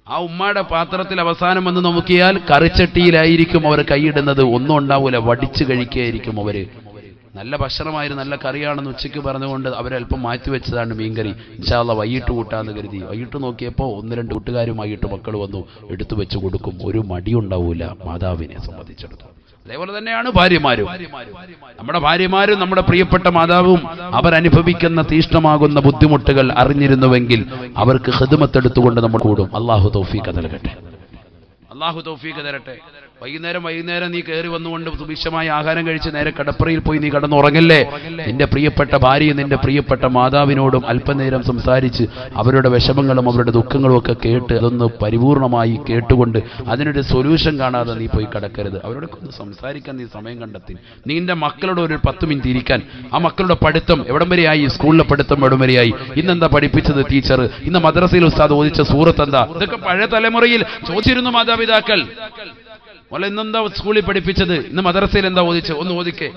ആ ഉമ്മയുടെ പാത്രത്തിൽ അവസാനം വന്ന് നോക്കിയാൽ കറിച്ചട്ടിയിലായിരിക്കും അവർ കൈയിടുന്നത്. ഒന്നും ഉണ്ടാവൂല, വടിച്ചു കഴിക്കുകയായിരിക്കും അവര്. നല്ല ഭക്ഷണമായിരുന്നു, നല്ല കറിയാണെന്ന് ഉച്ചയ്ക്ക് പറഞ്ഞുകൊണ്ട് അവരല്പം മാറ്റി വെച്ചതാണ് മീൻകറി. ഇൻഷാ അല്ലാഹ് വൈകിട്ട് കൂട്ടാന്ന് കരുതി. വൈകിട്ട് നോക്കിയപ്പോൾ 1-2 കൂട്ടുകാരുമായിട്ട് മക്കൾ വന്നു, എടുത്തു വെച്ച് കൊടുക്കും. ഒരു മടിയുണ്ടാവൂല മാതാവിനെ സംബന്ധിച്ചിടത്തോളം. അതേപോലെ തന്നെയാണ് ഭാര്യമാരും. നമ്മുടെ ഭാര്യമാരും നമ്മുടെ പ്രിയപ്പെട്ട മാതാവും അവരനുഭവിക്കുന്ന തീഷ്ണമാകുന്ന ബുദ്ധിമുട്ടുകൾ അറിഞ്ഞിരുന്നുവെങ്കിൽ അവർക്ക് ഖിദ്മത്തെടുത്തുകൊണ്ട് നമ്മൾ കൂടും. അല്ലാഹു തൗഫീഖ് നൽകട്ടെ, അല്ലാഹു തൗഫീഖ് തരട്ടെ. വൈകുന്നേരം നീ കയറി വന്നുകൊണ്ട് സുഭിക്ഷമായ ആഹാരം കഴിച്ച് നേരെ കടപ്പുറയിൽ പോയി നീ കടന്നുറങ്ങല്ലേ. നിന്റെ പ്രിയപ്പെട്ട ഭാര്യയും നിന്റെ പ്രിയപ്പെട്ട മാതാവിനോടും അല്പനേരം സംസാരിച്ച് അവരുടെ വിഷമങ്ങളും അവരുടെ ദുഃഖങ്ങളും ഒക്കെ കേട്ട് അതൊന്ന് പരിപൂർണമായി കേട്ടുകൊണ്ട് അതിനൊരു സൊല്യൂഷൻ കാണാതെ നീ പോയി കിടക്കരുത്. അവരോടൊക്കെ ഒന്ന് സംസാരിക്കാൻ നീ സമയം കണ്ടെത്തി. നിന്റെ മക്കളോട് ഒരു 10 മിനിറ്റ് ഇരിക്കാൻ. ആ മക്കളുടെ പഠിത്തം എവിടം വരെയായി, സ്കൂളിലെ പഠിത്തം എവിടം വരെയായി, ഇന്നെന്താ പഠിപ്പിച്ചത് ടീച്ചർ, ഇന്ന് മദ്രസയിൽ ഉസ്താദ് ഓദിച്ച സൂറത്ത് എന്താ, ഇതൊക്കെ പഴയ തലമുറയിൽ ചോദിച്ചിരുന്നു മാതാപിതാക്കൾ. മോളെ ഇന്നെന്താ സ്കൂളിൽ പഠിപ്പിച്ചത്, ഇന്ന് മദ്രസയിൽ എന്താ ഓദിച്ച്, ഒന്ന് ഓദിക്കേ,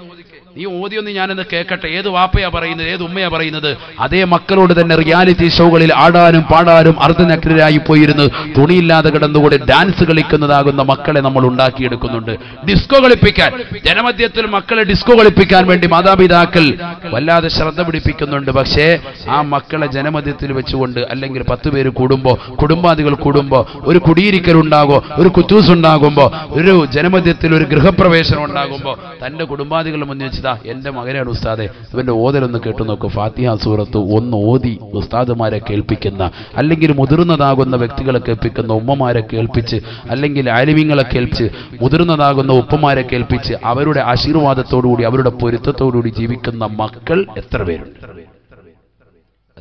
നീ ഓതിയൊന്ന് ഞാനെന്ന് കേൾക്കട്ടെ. ഏത് വാപ്പയാ പറയുന്നത്, ഏത് ഉമ്മയാ പറയുന്നത്? അതേ മക്കളോട് തന്നെ റിയാലിറ്റി ഷോകളിൽ ആടാനും പാടാനും അർദ്ധനഗ്നരായി പോയിരുന്ന് തുണിയില്ലാതെ കിടന്നുകൂടി ഡാൻസ് കളിക്കുന്നതാകുന്ന മക്കളെ നമ്മൾ ഉണ്ടാക്കിയെടുക്കുന്നുണ്ട്. ഡിസ്കോ കളിപ്പിക്കാൻ, ജനമധ്യത്തിൽ മക്കളെ ഡിസ്കോ കളിപ്പിക്കാൻ വേണ്ടി മാതാപിതാക്കൾ വല്ലാതെ ശ്രദ്ധ പിടിപ്പിക്കുന്നുണ്ട്. പക്ഷേ ആ മക്കളെ ജനമധ്യത്തിൽ വെച്ചുകൊണ്ട് അല്ലെങ്കിൽ 10 പേര് കൂടുമ്പോ, കുടുംബാദികൾ കൂടുമ്പോ, ഒരു കുടിയിരിക്കൽ ഉണ്ടാകോ, ഒരു കുത്തൂസ് ഉണ്ടാകുമ്പോ, ഒരു ജനമധ്യത്തിൽ ഒരു ഗൃഹപ്രവേശനം ഉണ്ടാകുമ്പോ തന്റെ കുടുംബാദികളുടെ മുന്നിൽ വെച്ച് എന്റെ മകനാണ് ഉസ്താദെ, ഇവന്റെ ഓതലൊന്ന് കേട്ടു നോക്കൂ, ഫാത്തിഹ സൂറത്ത് ഒന്ന് ഓതി ഉസ്താദുമാരെ കേൾപ്പിക്കുന്ന, അല്ലെങ്കിൽ മുതിർന്നതാകുന്ന വ്യക്തികളെ കേൾപ്പിക്കുന്ന ഉമ്മമാരെ കേൾപ്പിച്ച്, അല്ലെങ്കിൽ ആലിമീങ്ങളെ കേൾപ്പിച്ച്, മുതിർന്നതാകുന്ന ഉപ്പമാരെ കേൾപ്പിച്ച് അവരുടെ ആശീർവാദത്തോടുകൂടി അവരുടെ പൊരുത്തത്തോടുകൂടി ജീവിക്കുന്ന മക്കൾ എത്ര പേരുണ്ട്,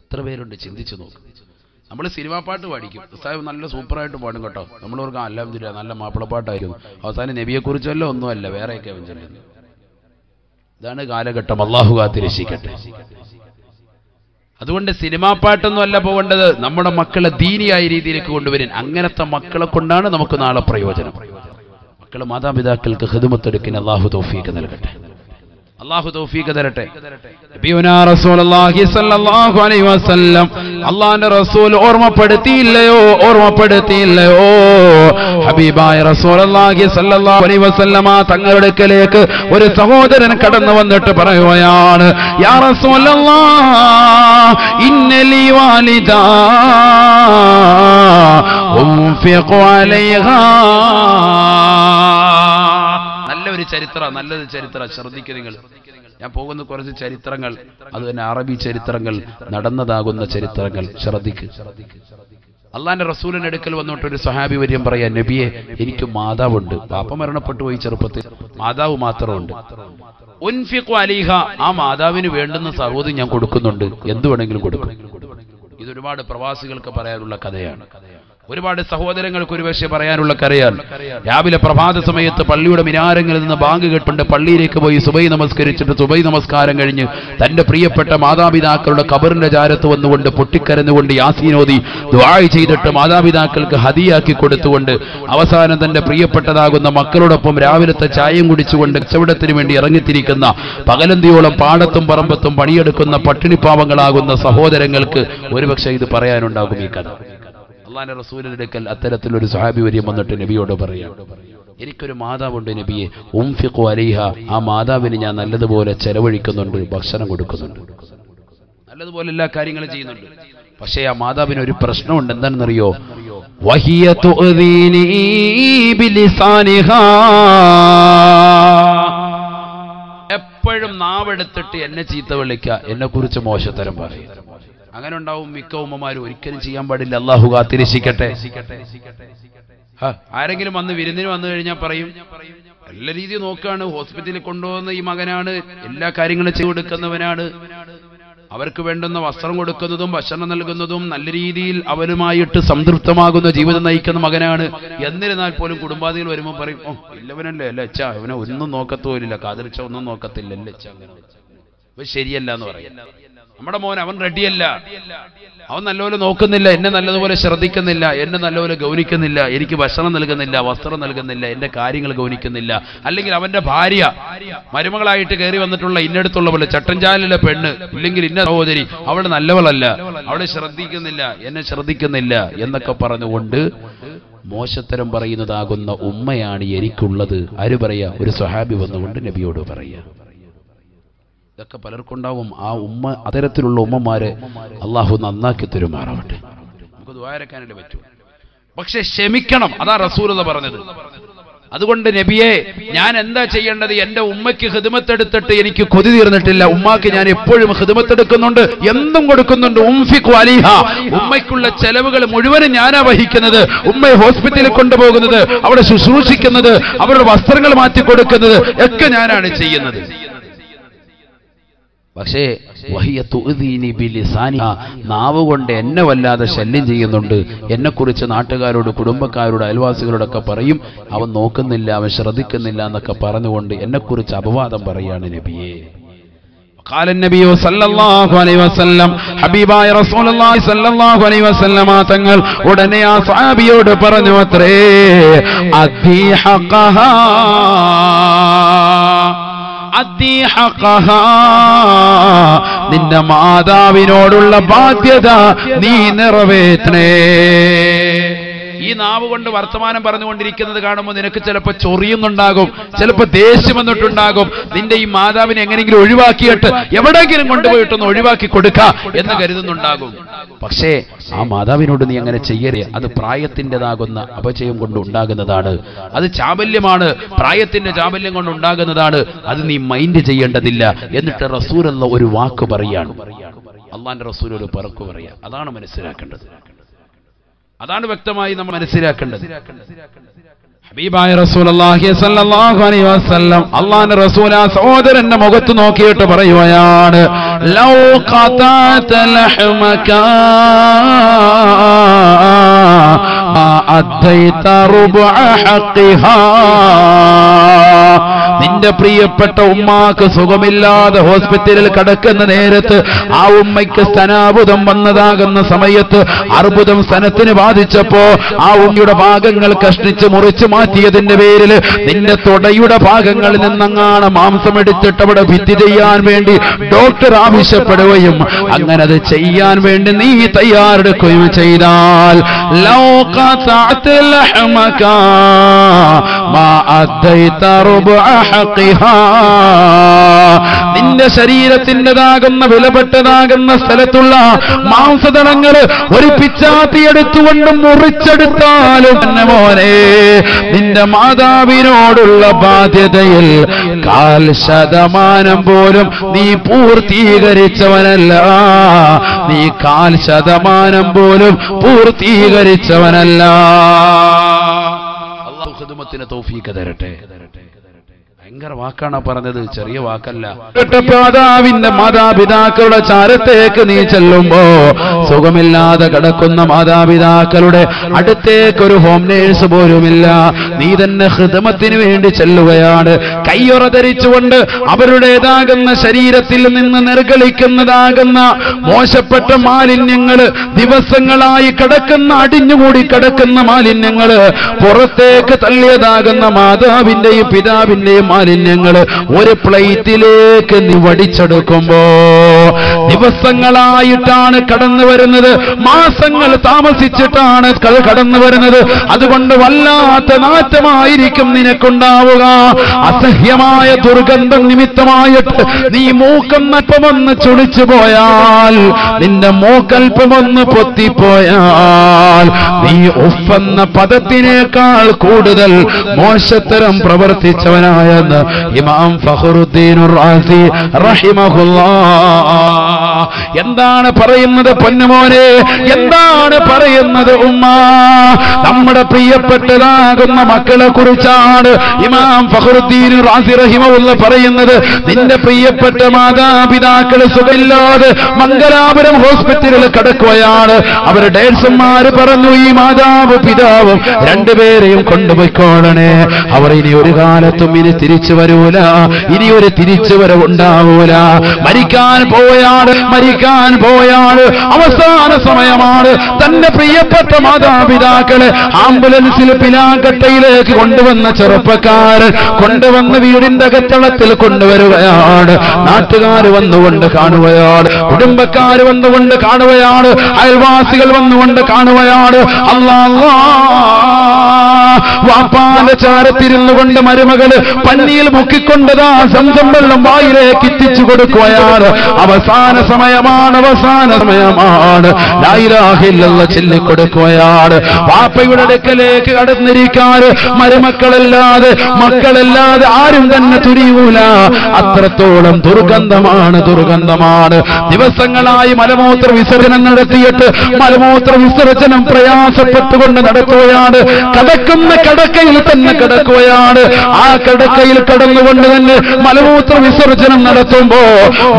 എത്ര പേരുണ്ട്? ചിന്തിച്ചു നോക്ക്. നമ്മൾ സിനിമാ പാട്ട് പാടിക്കും, ഉസ്താദ് നല്ല സൂപ്പറായിട്ട് പാടും കേട്ടോ, നമ്മളവർക്ക് അൽഹംദുലില്ലാ നല്ല മാപ്പിളപ്പാട്ടായിരുന്നു, അവസാനം നബിയെക്കുറിച്ചല്ലോ ഒന്നുമല്ല വേറെയൊക്കെ വെച്ചിട്ടുണ്ട്. ഇതാണ് കാലഘട്ടം. അല്ലാഹു കാത്ത് രക്ഷിക്കട്ടെ. അതുകൊണ്ട് സിനിമാ പാട്ടൊന്നും അല്ല പോകേണ്ടത്, നമ്മുടെ മക്കളെ ദീനിയായ രീതിയിലേക്ക് കൊണ്ടുവരാൻ. അങ്ങനത്തെ മക്കളെ കൊണ്ടാണ് നമുക്ക് നാളെ പ്രയോജനം. മക്കളെ മാതാപിതാക്കൾക്ക് ഖിദ്മത്തെടുക്കാൻ അല്ലാഹു തൗഫീഖ് നൽകട്ടെ, അല്ലാഹു തൗഫീഖ് തരട്ടെ. നബിയുനാ റസൂലുള്ളാഹി സ്വല്ലല്ലാഹു അലൈഹി വസല്ലം അല്ലാഹുവിന്റെ റസൂൽ ഓർമ്മപ്പെടുത്തിയില്ലയോ ഹബീബായ റസൂലുള്ളാഹി സ്വല്ലല്ലാഹു അലൈഹി വസല്ലമ തങ്ങളുടെ അടുക്കലേക്ക് ഒരു സഹോദരൻ കടന്നു വന്നിട്ട് പറയുകയാണ്, യാ റസൂലല്ലാഹ് ഇന്നലി വാലിദാ ഉൻഫിഖു അലൈഹാ. നല്ല നല്ലൊരു ചരിത്രം, നല്ലൊരു ചരിത്രം. ശ്രദ്ധിക്കുക നിങ്ങൾ. ഞാൻ പോകുന്ന കുറച്ച് ചരിത്രങ്ങൾ, അത് തന്നെ അറബി ചരിത്രങ്ങൾ, നടന്നതാകുന്ന ചരിത്രങ്ങൾ ശ്രദ്ധിക്കുക. അള്ളാന്റെ റസൂലിന്റെ അടുക്കൽ വന്നിട്ട് ഒരു സ്വഹാബി വര്യം പറയാ, നബിയെ എനിക്ക് മാതാവുണ്ട്, പാപ്പ മരണപ്പെട്ടു പോയി ചെറുപ്പത്തിൽ, മാതാവ് മാത്രമുണ്ട്. ഉൻഫിഖു അലൈഹ, ആ മാതാവിന് വേണ്ടുന്ന സർവ്വതും ഞാൻ കൊടുക്കുന്നുണ്ട്, എന്ത് വേണമെങ്കിലും കൊടുക്കും. ഇതൊരുപാട് പ്രവാസികൾക്ക് പറയാനുള്ള കഥയാണ്. ഒരുപാട് സഹോദരങ്ങൾക്ക് ഒരുപക്ഷെ പറയാനുള്ള കരയാണ്. രാവിലെ പ്രഭാത സമയത്ത് പള്ളിയുടെ മിനാരങ്ങളിൽ നിന്ന് ബാങ്ക് കേട്ടുണ്ട് പള്ളിയിലേക്ക് പോയി സുബൈ നമസ്കരിച്ചിട്ട് സുബൈ നമസ്കാരം കഴിഞ്ഞ് തന്റെ പ്രിയപ്പെട്ട മാതാപിതാക്കളുടെ ഖബറിന്റെ ചാരത്ത് വന്നുകൊണ്ട് പൊട്ടിക്കരഞ്ഞുകൊണ്ട് യാസീനോദി ദുആ ചെയ്തിട്ട് മാതാപിതാക്കൾക്ക് ഹദിയാക്കി കൊടുത്തുകൊണ്ട് അവസാനം തന്റെ പ്രിയപ്പെട്ടതാകുന്ന മക്കളോടൊപ്പം രാവിലത്തെ ചായയും കുടിച്ചുകൊണ്ട് കച്ചവടത്തിന് വേണ്ടി ഇറങ്ങിത്തിരിക്കുന്ന പകലന്തിയോളം പാടത്തും പറമ്പത്തും പണിയെടുക്കുന്ന പട്ടിണിപ്പാവങ്ങളാകുന്ന സഹോദരങ്ങൾക്ക് ഒരുപക്ഷെ ഇത് പറയാനുണ്ടാകും ഈ കഥ. അള്ളാന്റെ റസൂലിന്റെ അടുക്കൽ അത്തരത്തിലൊരു സ്വഹാബി വര്യം വന്നിട്ട് നബിയോട് പറയാം, എനിക്കൊരു മാതാവുണ്ട് നബിയെ, ഉംഫിഖു അലൈഹ, ആ മാതാവിന് ഞാൻ നല്ലതുപോലെ ചെലവഴിക്കുന്നുണ്ട്, ഭക്ഷണം കൊടുക്കുന്നുണ്ട്, നല്ലതുപോലെ എല്ലാ കാര്യങ്ങളും ചെയ്യുന്നുണ്ട്. പക്ഷേ ആ മാതാവിന് ഒരു പ്രശ്നമുണ്ട്. എന്താണെന്നറിയോ? വഹിയ തുഅദീനി ബിലിസാനിഹാ, എപ്പോഴും നാവെടുത്തിട്ട് എന്നെ ചീത്ത വിളിക്കുക, എന്നെ കുറിച്ച് മോശത്തരം പറയും. അങ്ങനെ ഉണ്ടാവും മിക്ക ഉമ്മമാരും. ഒരിക്കലും ചെയ്യാൻ പാടില്ല. അള്ളാഹു കാത്തിരക്ഷിക്കട്ടെ. ആരെങ്കിലും വന്ന് വിരുന്നിന് വന്നു കഴിഞ്ഞാൽ പറയും, എല്ലാ രീതിയും നോക്കുകയാണ്, ഹോസ്പിറ്റലിൽ കൊണ്ടുപോകുന്ന ഈ മകനാണ്, എല്ലാ കാര്യങ്ങളും ചെയ്തു കൊടുക്കുന്നവനാണ്, അവർക്ക് വേണ്ടുന്ന വസ്ത്രം കൊടുക്കുന്നതും ഭക്ഷണം നൽകുന്നതും നല്ല രീതിയിൽ അവരുമായിട്ട് സംതൃപ്തമാകുന്ന ജീവിതം നയിക്കുന്ന മകനാണ്. എന്നിരുന്നാൽ പോലും കുടുംബാദികൾ വരുമ്പോൾ പറയും, ഓ ഇല്ലവനല്ലേ അല്ല അച്ഛാ, അവനെ ഒന്നും നോക്കത്തോലില്ല, കാതിരിച്ച ഒന്നും നോക്കത്തില്ല അല്ലേ അച്ഛാ, അങ്ങനെ ശരിയല്ല എന്ന് പറയും. നമ്മുടെ മോൻ അവൻ റെഡിയല്ല, അവൻ നല്ലപോലെ നോക്കുന്നില്ല, എന്നെ നല്ലതുപോലെ ശ്രദ്ധിക്കുന്നില്ല, എന്നെ നല്ലപോലെ ഗൗനിക്കുന്നില്ല, എനിക്ക് ഭക്ഷണം നൽകുന്നില്ല, വസ്ത്രം നൽകുന്നില്ല, എന്റെ കാര്യങ്ങൾ ഗൗനിക്കുന്നില്ല. അല്ലെങ്കിൽ അവന്റെ ഭാര്യ മരുമകളായിട്ട് കയറി വന്നിട്ടുള്ള ഇന്നടുത്തുള്ള പോലെ ചട്ടഞ്ചാലിലെ പെണ്ണ്, ഇല്ലെങ്കിൽ ഇന്ന സഹോദരി, അവള് നല്ലവളല്ല, അവളെ ശ്രദ്ധിക്കുന്നില്ല, എന്നെ ശ്രദ്ധിക്കുന്നില്ല എന്നൊക്കെ പറഞ്ഞുകൊണ്ട് മോശത്തരം പറയുന്നതാകുന്ന ഉമ്മയാണ് എനിക്കുള്ളത്. ആര് പറയാ? ഒരു സ്വഹാബി വന്നുകൊണ്ട് നബിയോട് പറയാ. ഇതൊക്കെ പലർക്കുണ്ടാവും. ആ ഉമ്മ, അത്തരത്തിലുള്ള ഉമ്മമാരെ അള്ളാഹു നന്നാക്കി തരുമാറാവട്ടെ. നമുക്ക് ദുആരക്കാനല്ലേ പറ്റൂ. പക്ഷെ ക്ഷമിക്കണം, അതാ റസൂലുള്ളാഹി പറഞ്ഞത്. അതുകൊണ്ട് നബിയെ, ഞാൻ എന്താ ചെയ്യേണ്ടത്? എന്റെ ഉമ്മയ്ക്ക് ഖിദ്മത്തെടുത്തിട്ട് എനിക്ക് കൊതി തീർന്നിട്ടില്ല. ഉമ്മാക്ക് ഞാൻ എപ്പോഴും ഖിദ്മത്തെടുക്കുന്നുണ്ട്, എന്നും കൊടുക്കുന്നുണ്ട്. ഉംഫിഖു അലൈഹ, ഉമ്മയ്ക്കുള്ള ചെലവുകൾ മുഴുവനും ഞാനാ വഹിക്കുന്നത്. ഉമ്മയെ ഹോസ്പിറ്റലിൽ കൊണ്ടുപോകുന്നത്, അവിടെ ശുശ്രൂഷിക്കുന്നത്, അവരുടെ വസ്ത്രങ്ങൾ മാറ്റി കൊടുക്കുന്നത് ഒക്കെ ഞാനാണ് ചെയ്യുന്നത്. പക്ഷേ വഹിയ തുഅദീനി ബിലിസാനിഹാ, നാവ് കൊണ്ട് എന്നെ വല്ലാതെ ശല്യം ചെയ്യുന്നുണ്ട്. എന്നെക്കുറിച്ച് നാട്ടുകാരോട്, കുടുംബക്കാരോട്, അയൽവാസികളോടൊക്കെ പറയും, അവൻ നോക്കുന്നില്ല, അവൻ ശ്രദ്ധിക്കുന്നില്ല എന്നൊക്കെ പറഞ്ഞുകൊണ്ട് എന്നെക്കുറിച്ച് അപവാദം പറയാണ് നബിയെ. ഖാല നബിയു സല്ലല്ലാഹു അലൈഹി വസല്ലം, ഹബീബായ റസൂലുള്ളാഹി സല്ലല്ലാഹു അലൈഹി വസല്ലമ തങ്ങൾ ഉടനെ ആ സ്വഹാബിയോട് പറഞ്ഞു അത്രേ, അദ്ദി ഹഖഹാ, നിന്റെ മാതാവിനോടുള്ള ബാധ്യത നീ നിറവേറ്റണേ. ഈ നാവ് കൊണ്ട് വർത്തമാനം പറഞ്ഞുകൊണ്ടിരിക്കുന്നത് കാണുമ്പോൾ നിനക്ക് ചിലപ്പോൾ ചൊറിയുന്നുണ്ടാകും, ചിലപ്പോൾ ദേഷ്യം വന്നിട്ടുണ്ടാകും. നിന്റെ ഈ മാതാവിനെ എങ്ങനെയെങ്കിലും ഒഴിവാക്കിയിട്ട് എവിടെയെങ്കിലും കൊണ്ടുപോയിട്ടൊന്ന് ഒഴിവാക്കി കൊടുക്കാം എന്ന് കരുതുന്നുണ്ടാകും. പക്ഷേ ആ മാതാവിനോട് നീ അങ്ങനെ ചെയ്യരുത്. അത് പ്രായത്തിൻ്റെതാകുന്ന അപചയം കൊണ്ട് ഉണ്ടാകുന്നതാണ്. അത് ചാബല്യമാണ്, പ്രായത്തിന്റെ ചാബല്യം കൊണ്ട് ഉണ്ടാകുന്നതാണ്. അത് നീ മൈൻഡ് ചെയ്യേണ്ടതില്ല. എന്നിട്ട് റസൂലുള്ള ഒരു വാക്ക് പറയാണ്, അള്ളാന്റെ റസൂൽ ഒരു പറക്ക് പറയാ. അതാണ് മനസ്സിലാക്കേണ്ടത്, അതാണ് വ്യക്തമായി നമ്മൾ മനസ്സിലാക്കേണ്ടത്. ഹബീബായ റസൂലുള്ളാഹി സ്വല്ലല്ലാഹു അലൈഹി വസല്ലം, അല്ലാഹുവിന്റെ റസൂൽ ആ സഹോദരന്റെ മുഖത്ത് നോക്കിയിട്ട് പറയുകയാണ്, ലൗ ഖതഅത ലഹ്മക അദ്ദൈത റുബ്അ ഹഖിഹാ, നിന്റെ പ്രിയപ്പെട്ട ഉമ്മാക്ക് സുഖമില്ലാതെ ഹോസ്പിറ്റലിൽ കിടക്കുന്ന നേരത്ത്, ആ ഉമ്മയ്ക്ക് സ്തനാർബുദം വന്നതാകുന്ന സമയത്ത്, അർബുദം സ്തനത്തിന് ബാധിച്ചപ്പോ ആ ഉമ്മയുടെ ഭാഗങ്ങൾ കഷ്ണിച്ച് മുറിച്ച് മാറ്റിയതിന്റെ പേരിൽ നിന്റെ തുടയുടെ ഭാഗങ്ങളിൽ നിന്നങ്ങാണ് മാംസം എടുത്തിട്ട് അവിടെ ഭിത്തി ചെയ്യാൻ വേണ്ടി ഡോക്ടർ ആവശ്യപ്പെടുകയും അങ്ങനെ അത് ചെയ്യാൻ വേണ്ടി നീ തയ്യാറെടുക്കുകയും ചെയ്താൽ, ലൗ ഖതഅത ലഹ്മക മാ അദ്ദൈത റുബ്അ ഹഖിഹാ, നിന്റെ ശരീരത്തിൻ്റെതാകുന്ന വിലപ്പെട്ടതാകുന്ന സ്ഥലത്തുള്ള മാംസതടങ്ങൾ ഒരു പിച്ചാത്തി എടുത്തുകൊണ്ട് മുറിച്ചെടുത്താലും മോനെ നിന്റെ മാതാവിനോടുള്ള ബാധ്യതയിൽ 0.5% പോലും നീ പൂർത്തീകരിച്ചവനല്ല. നീ 0.5% പോലും പൂർത്തീകരിച്ചവനല്ല. അല്ലാഹു ഖിദ്മത്തിന് തൗഫീഖ് തരട്ടെ. ഭയങ്കര വാക്കാണ് പറഞ്ഞത്, ചെറിയ വാക്കല്ല. മാതാവിന്റെ മാതാപിതാക്കളുടെ ചാരത്തേക്ക് നീ ചെല്ലുമ്പോ സുഖമില്ലാതെ കിടക്കുന്ന മാതാപിതാക്കളുടെ അടുത്തേക്ക് ഒരു ഹോം നേഴ്സ് പോലുമില്ല. നീ തന്നെ ഖിദ്മത്തിന് വേണ്ടി ചെല്ലുകയാണ്. കയ്യൊറ ധരിച്ചുകൊണ്ട് അവരുടേതാകുന്ന ശരീരത്തിൽ നിന്ന് നിർഗളിക്കുന്നതാകുന്ന മോശപ്പെട്ട മാലിന്യങ്ങൾ, ദിവസങ്ങളായി കിടക്കുന്ന അടിഞ്ഞുകൂടി കിടക്കുന്ന മാലിന്യങ്ങൾ പുറത്തേക്ക് തള്ളിയതാകുന്ന മാതാവിന്റെയും പിതാവിന്റെയും മാലിന്യങ്ങൾ ഒരു പ്ലേറ്റിലേക്ക് നീ വടിച്ചെടുക്കുമ്പോ ദിവസങ്ങളായിട്ടാണ് കടന്നു വരുന്നത്, മാസങ്ങൾ താമസിച്ചിട്ടാണ് കടന്നു വരുന്നത്. അതുകൊണ്ട് വല്ലാത്ത നാറ്റമായിരിക്കും നിനക്കുണ്ടാവുക. അസഹ്യമായ ദുർഗന്ധം നിമിത്തമായിട്ട് നീ മൂക്കൽപ്പമൊന്ന് ചുളിച്ചു പോയാൽ, നിന്റെ മൂക്കൽപ്പമൊന്ന് പൊത്തിപ്പോയാൽ നീ ഉഫെന്ന പദത്തിനേക്കാൾ കൂടുതൽ മോശത്തരം പ്രവർത്തിച്ചവനായ ഇമാം ഫഖറുദ്ദീൻ റാസി റഹിമഹുല്ലാഹ് എന്താണ് പറയുന്നത് പൊന്നുമോനെ, എന്താണ് പറയുന്നത് ഉമ്മ? നമ്മുടെ പ്രിയപ്പെട്ടതാകുന്ന മക്കളെ കുറിച്ചാണ് ഇമാം ഫഖറുദ്ദീൻ റാസി റഹിമഹുല്ലാഹ് പറയുന്നത്. നിന്റെ പ്രിയപ്പെട്ട മാതാപിതാക്കൾ സുഖമില്ലാതെ മംഗലാപുരം ഹോസ്പിറ്റലിൽ കിടക്കുകയാണ്. അവരുടെ ഡേഴ്സുമാര് പറഞ്ഞു, ഈ മാതാവ് പിതാവും രണ്ടുപേരെയും കൊണ്ടുപോയിക്കോളണേ. അവർ ഇനി ഒരു കാലത്തും ഇനി തിരിച്ചു വരൂല, ഇനി ഒരു തിരിച്ചുവരവുണ്ടാവൂല. മരിക്കാൻ പോയാണ്, അവസാന സമയമാണ്. തന്റെ പ്രിയപ്പെട്ട മാതാപിതാക്കളെ ആംബുലൻസിൽ പിലാക്കട്ടയിലേക്ക് കൊണ്ടുവന്ന ചെറുപ്പക്കാരൻ കൊണ്ടുവന്ന് വീടിന്റെ അകത്തളത്തിൽ കൊണ്ടുവരികയാണ്. നാട്ടുകാർ വന്നുകൊണ്ട് കാണുകയാണ്, കുടുംബക്കാർ വന്നുകൊണ്ട് കാണുകയാണ്, അയൽവാസികൾ വന്നുകൊണ്ട് കാണുകയാണ്. അല്ലാഹ് വാപ്പാന്റെ ചാരത്തിരുന്നു കൊണ്ട് മരുമകള് പന്നിയിൽ മുക്കിക്കൊണ്ടതാ സംസം വെള്ളം വായിലേക്ക് എത്തിച്ചു കൊടുക്കുകയാണ്. അവസാന സമയമാണ് ലാ ഇലാഹ ഇല്ലല്ലാഹ് ചൊല്ലിക്കൊടുക്കുകയാണ്. വാപ്പയുടെ അടുക്കലേക്ക് കടന്നിരിക്കാൻ മരുമക്കളല്ലാതെ മക്കളല്ലാതെ ആരും തന്നെ തുരിയൂല. അത്രത്തോളം ദുർഗന്ധമാണ്. ദിവസങ്ങളായി മലമൂത്ര വിസർജനം നടത്തിയിട്ട് മലമൂത്ര വിസർജനം പ്രയാസപ്പെട്ടുകൊണ്ട് നടക്കുകയാണ്. കിടക്കുന്ന കിടക്കയിൽ തന്നെ കിടക്കുകയാണ്. ആ കിടക്കയിൽ കടന്നുകൊണ്ട് തന്നെ മലമൂത്ര വിസർജനം നടത്തുമ്പോ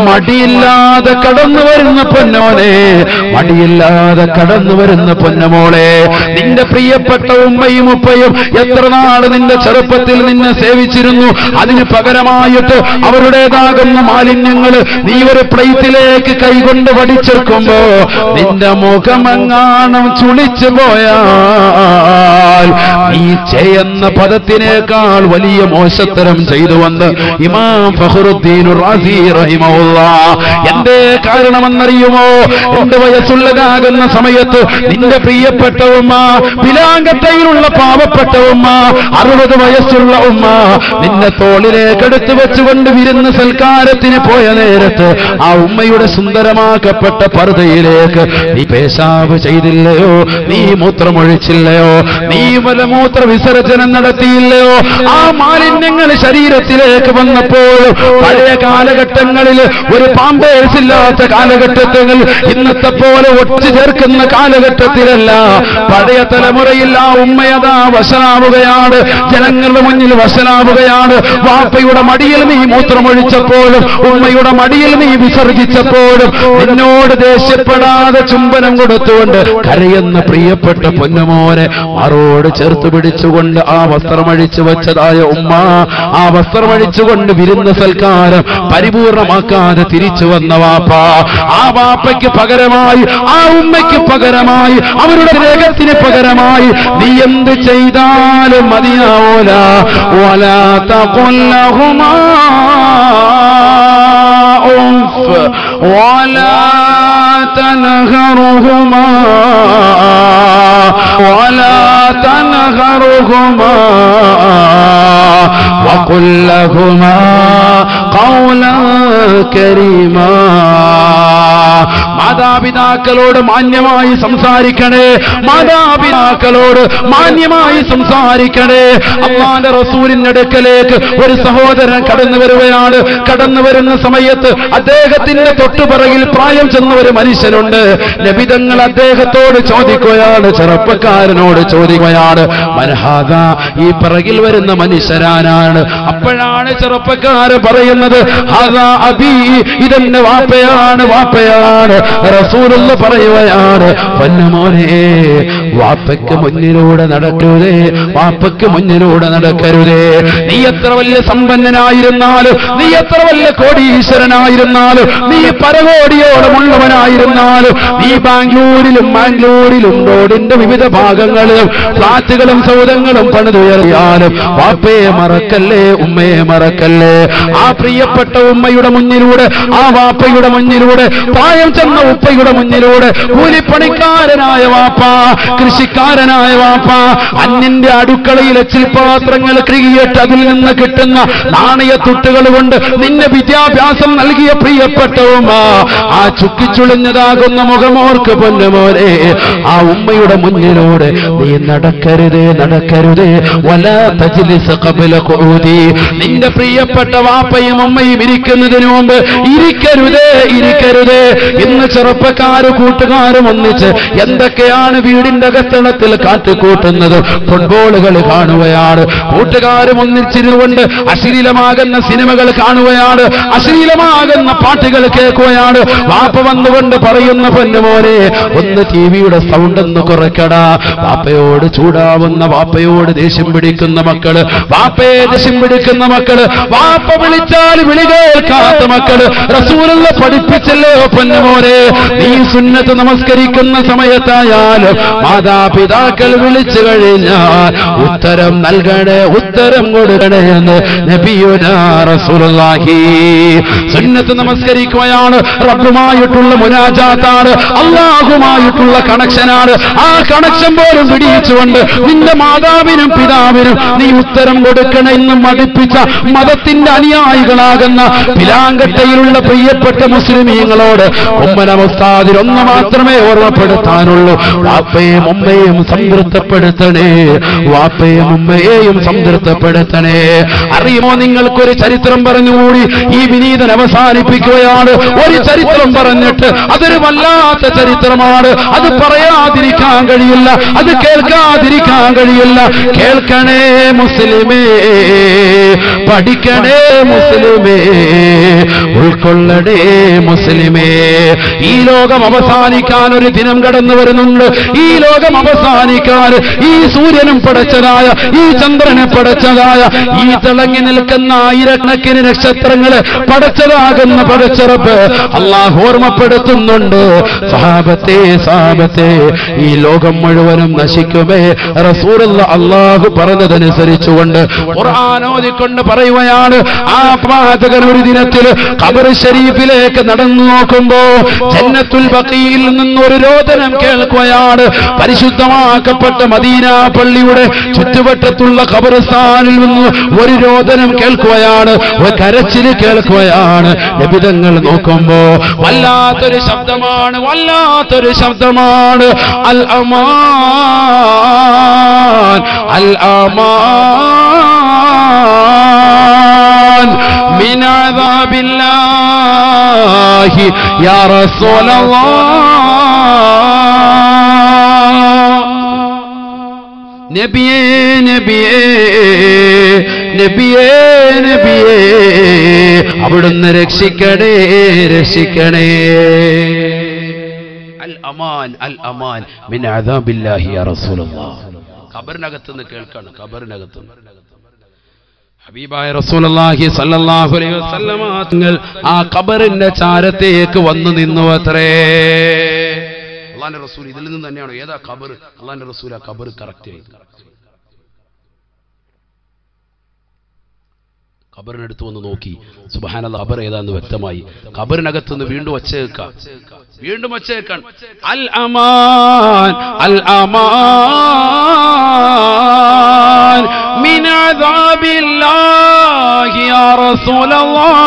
മടിയില്ലാതെ കടന്നു വരുന്ന പൊന്നോനെ, മടിയില്ലാതെ കടന്നു വരുന്ന പൊന്നമോളെ, നിന്റെ പ്രിയപ്പെട്ട ഉമ്മയും ഉപ്പയും എത്ര നാൾ നിന്റെ ചെറുപ്പത്തിൽ നിന്നെ സേവിച്ചിരുന്നു. അതിന് പകരമായിട്ട് അവരുടേതാകുന്ന മാലിന്യങ്ങൾ നീ ഒരു പ്ലേറ്റിലേക്ക് കൈകൊണ്ട് വടിച്ചെടുക്കുമ്പോ നിന്റെ മുഖമെങ്ങാണം ചുളിച്ചു പോയാൽ നീ ചെയ്യുന്ന പദത്തിനേക്കാൾ വലിയ മോശത്തരം ചെയ്തുവന്ന് ഇമാം ഫഖറുദ്ദീൻ റാസി റഹിമഹുല്ലാഹ്. എന്തേ കാരണമെന്നറിയുമോ? 2 വയസ്സുള്ളതാകുന്ന സമയത്ത് നിന്റെ പ്രിയപ്പെട്ട ഉമ്മ, പിലാങ്കട്ടയിലുള്ള പാവപ്പെട്ട ഉമ്മ, 60 വയസ്സുള്ള ഉമ്മ നിന്നെ തോളിലേക്ക് എടുത്തു വെച്ചുകൊണ്ട് വിരുന്ന് സൽക്കാരത്തിന് പോയ നേരത്ത് ആ ഉമ്മയുടെ സുന്ദരമാക്കപ്പെട്ട പർദ്ദയിലേക്ക് നീ പേശാബ് ചെയ്തില്ലയോ, നീ മൂത്രമൊഴിച്ചില്ലയോ, നീ മലമൂത്ര വിസർജനം നടത്തിയില്ലയോ? ആ മാലിന്യങ്ങൾ ശരീരത്തിലേക്ക് വന്നപ്പോൾ പഴയ കാലഘട്ടങ്ങളിൽ ഒരു പാമ്പേഴ്സ് ഇല്ലാത്ത കാലഘട്ടത്തിൽ ഇന്നത്തെ പോലെ ഒറ്റ ചേർക്കുന്ന കാലഘട്ടത്തിലല്ല. പഴയ തലമുറയിൽ ആ ഉമ്മയതാ വശനാവുകയാണ്, ജനങ്ങളുടെ മുന്നിൽ വശനാവുകയാണ്. വാപ്പയുടെ മടിയിൽ നീ മൂത്രമൊഴിച്ചപ്പോഴും ഉമ്മയുടെ മടിയിൽ നീ വിസർജിച്ചപ്പോഴും നിന്നോട് ദേഷ്യപ്പെടാതെ ചുംബനം കൊടുത്തുകൊണ്ട് കരയുന്ന പ്രിയപ്പെട്ട പൊന്നുമോനെ മാറോട് ചേർത്ത് പിടിച്ചുകൊണ്ട് ആ വസ്ത്രമഴിച്ചു വെച്ചതായ ഉമ്മ, ആ വസ്ത്രമഴിച്ചുകൊണ്ട് വിരുന്ന സൽക്കാരം പരിപൂർണമാക്കാതെ തിരിച്ചു വന്ന വാപ്പ, ആ വാപ്പയ്ക്ക് പകരമായി, ആ ഉമ്മയ്ക്ക് പകരമായി, അവരുടെ രേഖത്തിന് പകരമായി നീ എന്ത് ചെയ്താലും മതിയാവൂല. വലാ തഖുൽ ലഹുമാ ഉഫ് വലാ തൻഹറുഹുമാ ولا تنهرهما وقل لهما قولا كريما. മാതാപിതാക്കളോട് മാന്യമായി സംസാരിക്കണേ, മാതാപിതാക്കളോട് മാന്യമായി സംസാരിക്കണേ. അല്ലാഹുവിന്റെ റസൂലിന്റെ അടുക്കലേക്ക് ഒരു സഹോദരൻ കടന്നു വരികയാണ്. കടന്നു വരുന്ന സമയത്ത് അദ്ദേഹത്തിന്റെ തൊട്ടുപിറകിൽ പ്രായം ചെന്ന ഒരു മനുഷ്യനുണ്ട്. നബി തങ്ങൾ അദ്ദേഹത്തോട് ചോദിക്കുകയാണ്, ചെറുപ്പക്കാരനോട് ചോദിക്കുകയാണ്, മനഹാദ, ഈ പിറകിൽ വരുന്ന മനുഷ്യരാനാണ്. അപ്പോഴാണ് ചെറുപ്പക്കാരൻ പറയുന്നത്, ഹാദാ അബീ, ഇതെന്റെ വാപ്പയാണ്, വാപ്പയാണ്. റസൂലുള്ള പറയുകയാണ്, പൊന്നുമോനെ, വാപ്പയ്ക്ക് മുന്നിലൂടെ നടക്കരുതേ, വാപ്പയ്ക്ക് മുന്നിലൂടെ നടക്കരുതേ. നീ എത്ര വലിയ സമ്പന്നനായിരുന്നാലും, നീ എത്ര വലിയ കോടീശ്വരനായിരുന്നാലും, നീ പരകോടിയോളമുള്ളവനായിരുന്നാലും, നീ ബാംഗ്ലൂരിലും മാംഗ്ലൂരിലും റോഡിന്റെ വിവിധ ഭാഗങ്ങളിലും ഫ്ലാറ്റുകളും സൗധങ്ങളും പണിതുയർത്തിയാലും വാപ്പയെ മറക്കല്ലേ, ഉമ്മയെ മറക്കല്ലേ. ആ പ്രിയപ്പെട്ട ഉമ്മയുടെ മുന്നിലൂടെ, ആ വാപ്പയുടെ മുന്നിലൂടെ, പ്രായം ചെന്ന ഉപ്പയുടെ മുന്നിലൂടെ, കൂലിപ്പണിക്കാരനായ വാപ്പ, കൃഷിക്കാരനായ വാപ്പ, അന്യന്റെ അടുക്കളയിലെ ചിൽപാത്രങ്ങൾ കഴുകിയിട്ട് അതിൽ നിന്ന് കിട്ടുന്ന നാണയത്തുട്ടുകൾ കൊണ്ട് നിന്നെ വിദ്യാഭ്യാസം നൽകിയ പ്രിയപ്പെട്ട ഉമ്മ, ആ ചുക്കിച്ചുളിഞ്ഞതാകുന്ന മുഖമോർക്ക് പൊന്നുമോനെ, ആ ഉമ്മയുടെ മുന്നിലൂടെ നീ നടക്കരുതേ, നടക്കരുതേ. വലാ തജ്ലിസ് ഖബ്ല ഖുഊദി, നിന്റെ പ്രിയപ്പെട്ട വാപ്പയും ഉമ്മയും ഇരിക്കുന്നതിന് മുമ്പ് ഇരിക്കരുതേ, ഇരിക്കരുതേ. ഇന്ന് ചെറുപ്പക്കാരും കൂട്ടുകാരും ഒന്നിച്ച് എന്തൊക്കെയാണ് വീടിന്റെ അകത്തളത്തിൽ കാറ്റുകൂട്ടുന്നത്? ഫുട്ബോളുകൾ കാണുകയാണ്, കൂട്ടുകാരും ഒന്നിച്ചിരുന്നുകൊണ്ട് അശ്ലീലമാകുന്ന സിനിമകൾ കാണുകയാണ്, അശ്ലീലമാകുന്ന പാട്ടുകൾ കേൾക്കുകയാണ്. വാപ്പ വന്നുകൊണ്ട് പറയുന്ന, പൊന്നുമോനെ, ഒന്ന് ടിവിയുടെ സൗണ്ട് ഒന്ന് കുറയ്ക്കടാ. വാപ്പയോട് ചൂടാവുന്ന, വാപ്പയോട് ദേഷ്യം പിടിക്കുന്ന മക്കള്, വാപ്പയെ ദേഷ്യം പിടിക്കുന്ന മക്കള്, വാപ്പ വിളിച്ചാൽ വിളി കേൾക്കാത്ത മക്കള്. റസൂലുള്ള പഠിപ്പിച്ചല്ലോ പൊന്നുമോനെ, നീ സുന്നത്ത് നമസ്കരിക്കുന്ന സമയത്തായാലും മാതാപിതാക്കൾ വിളിച്ചു കഴിഞ്ഞാൽ ഉത്തരം നൽകണേ, ഉത്തരം കൊടുക്കണേ എന്ന് നബിയുനാ റസൂലുള്ളാഹി. സുന്നത്ത് നമസ്കരിക്കുകയാണ്, റബ്ബുമായിട്ടുള്ള മുനാജാത്താണ്, അല്ലാഹുമായിട്ടുള്ള കണക്ഷനാണ്. ആ കണക്ഷൻ പോലും പിടിച്ചുകൊണ്ട് നിന്റെ മാതാവിനും പിതാവിനും നീ ഉത്തരം കൊടുക്കണമെന്ന് മടിപ്പിച്ച മതത്തിന്റെ അനുയായികളാകുന്ന പിലാങ്കട്ടയിലുള്ള പ്രിയപ്പെട്ട മുസ്ലിമീങ്ങളോട് ഉമ്മനമസ്താദിൽ ഒന്ന് മാത്രമേ ഓർമ്മപ്പെടുത്താനുള്ളൂ, വാപ്പയും ഉമ്മയും സംതൃപ്തപ്പെടുത്തണേ, വാപ്പയും ഉമ്മയെയും സംതൃപ്തപ്പെടുത്തണേ. അറിയുമോ, നിങ്ങൾക്കൊരു ചരിത്രം പറഞ്ഞുകൂടി ഈ വിനീതൻ അവസാനിപ്പിക്കുകയാണ്. ഒരു ചരിത്രം പറഞ്ഞിട്ട് അതൊരു വല്ലാത്ത ചരിത്രമാണ്, അത് പറയാതിരിക്കാൻ കഴിയില്ല, അത് കേൾക്കാതിരിക്കാൻ കഴിയില്ല. കേൾക്കണേ മുസ്ലിമേ, പഠിക്കണേ മുസ്ലിമേ, ഉൾക്കൊള്ളണേ മുസ്ലിമേ. ഈ ലോകം അവസാനിക്കാൻ ഒരു ദിനം കടന്നു വരുന്നുണ്ട്. ഈ ലോകം അവസാനിക്കാൻ ഈ സൂര്യനും പടച്ചതായ, ഈ ചന്ദ്രനെ പടച്ചതായ, ഈ തിളങ്ങി നിൽക്കുന്ന ആയിരക്കണക്കിന് നക്ഷത്രങ്ങളെ പടച്ചതാകുന്ന പടച്ചറപ്പ് അല്ലാഹു ഓർമ്മപ്പെടുത്തുന്നുണ്ട്. സഹാബത്തെ, സഹാബത്തെ, ഈ ലോകം മുഴുവനും നശിക്കുമേ റസൂലുള്ള അല്ലാഹു പറഞ്ഞതനുസരിച്ചുകൊണ്ട് ഖുർആൻ ഓതിക്കൊണ്ട് പറയുകയാണ്. ആ പ്രവാചകൻ ഒരു ദിനത്തിൽ ഖബർ ശരീഫിലേക്ക് നടന്നു നോക്കുമ്പോ ജന്നത്തുൽ ബഖീയിൽ നിന്നൊരു രോദനം കേൾക്കുകയാണ്. പരിശുദ്ധമാക്കപ്പെട്ട മദീന പള്ളിയുടെ ചുറ്റുവട്ടത്തുള്ള ഖബർസ്ഥാനിൽ നിന്ന് ഒരു രോദനം കേൾക്കുകയാണ്, ഒരു കരച്ചിൽ കേൾക്കുകയാണ്. നബിതങ്ങൾ നോക്കുമ്പോ വല്ലാത്തൊരു ശബ്ദമാണ്, വല്ലാത്തൊരു ശബ്ദമാണ്. അൽ അമാൻ, അൽ അമാൻ മിൻ അദാബില്ലാഹി യാ റസൂലല്ലാഹ്. നബിയേ, നബിയേ, നബിയേ, നബിയേ, അവിടുന്ന് രക്ഷിക്കണേ, രക്ഷിക്കണേ. അൽ അമാൻ, അൽ അമാൻ മിൻ അദാബില്ലാഹി യാ റസൂലല്ലാഹ്. ഖബറിനകത്തുനിന്ന് കേൾക്കാണ്, ഖബറിനകത്തുനിന്ന് ഹബീബായ റസൂലുള്ളാഹി സ്വല്ലല്ലാഹു അലൈഹി വസല്ലമ തങ്ങൾ ആ ഖബറിന്റെ ചാരത്തേക്ക് വന്നു നിന്നു അത്രേ. അല്ലാഹുവിന്റെ റസൂൽ ഇതിൽ നിന്ന് തന്നെയാണോ? ഏതാ ഖബർ? അല്ലാഹുവിന്റെ റസൂൽ ആ ഖബർ കറക്റ്റ് ചെയ്തു. ഖബറിനടുത്ത് വന്ന് നോക്കി. സുബ്ഹാനല്ലാഹ്, ഖബർ ഏതാന്ന് വ്യക്തമായി. ഖബറിനകത്തുനിന്ന് വീണ്ടും ഒച്ച കേൾക്കാം, വീണ്ടും ഒച്ച കേൾക്കാൻ. അൽ അമാൻ അൽ അമാൻ മിൻ അദാബില്ലാഹി യാ റസൂലല്ലാഹ്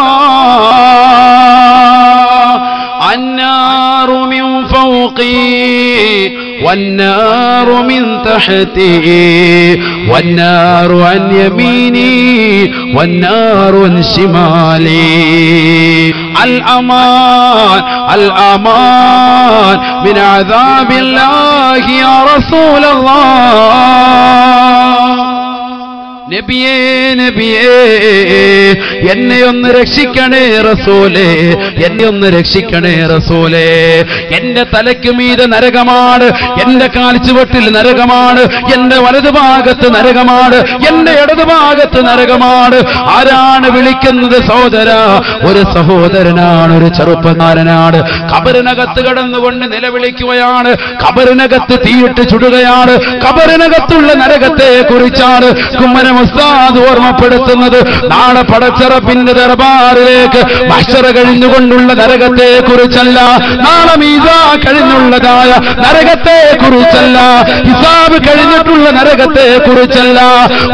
അന്നാറു മിൻ ഫൗഖി والنار من تحتي والنار عن يميني والنار عن شمالي الأمان الأمان من عذاب الله يا رسول الله. നബിയേ നബിയേ എന്നെ ഒന്ന് രക്ഷിക്കണേ റസൂലേ, എന്നെ ഒന്ന് രക്ഷിക്കണേ റസൂലേ. എന്റെ തലയ്ക്ക് മീതെ നരകമാണ്, എന്റെ കാൽച്ചുവട്ടിൽ നരകമാണ്, എന്റെ വലതുഭാഗത്ത് നരകമാണ്, എന്റെ ഇടതുഭാഗത്ത് നരകമാണ്. ആരാണ് വിളിക്കുന്നത്? സഹോദര, ഒരു സഹോദരനാണ്, ഒരു ചെറുപ്പക്കാരനാണ്. ഖബറിനകത്ത് കടന്നുകൊണ്ട് നിലവിളിക്കുകയാണ്. ഖബറിനകത്ത് തീയിട്ട് ചുടുകയാണ്. ഖബറിനകത്തുള്ള നരകത്തെ കുറിച്ചാണ് കുമ്മനം ഉസ്താദ് ഓർമ്മപ്പെടുത്തുന്നത്. നാളെ പടച്ചറപ്പിന്റെ ദർബാറിലേക്ക് മഹ്ശറ കഴിഞ്ഞുകൊണ്ടുള്ള നരകത്തെ കുറിച്ചല്ല, നാളെ മീസാ കഴിഞ്ഞുള്ളതായ നരകത്തെ കുറിച്ചല്ല, ഹിസാബ് കഴിഞ്ഞിട്ടുള്ള നരകത്തെ കുറിച്ചല്ല.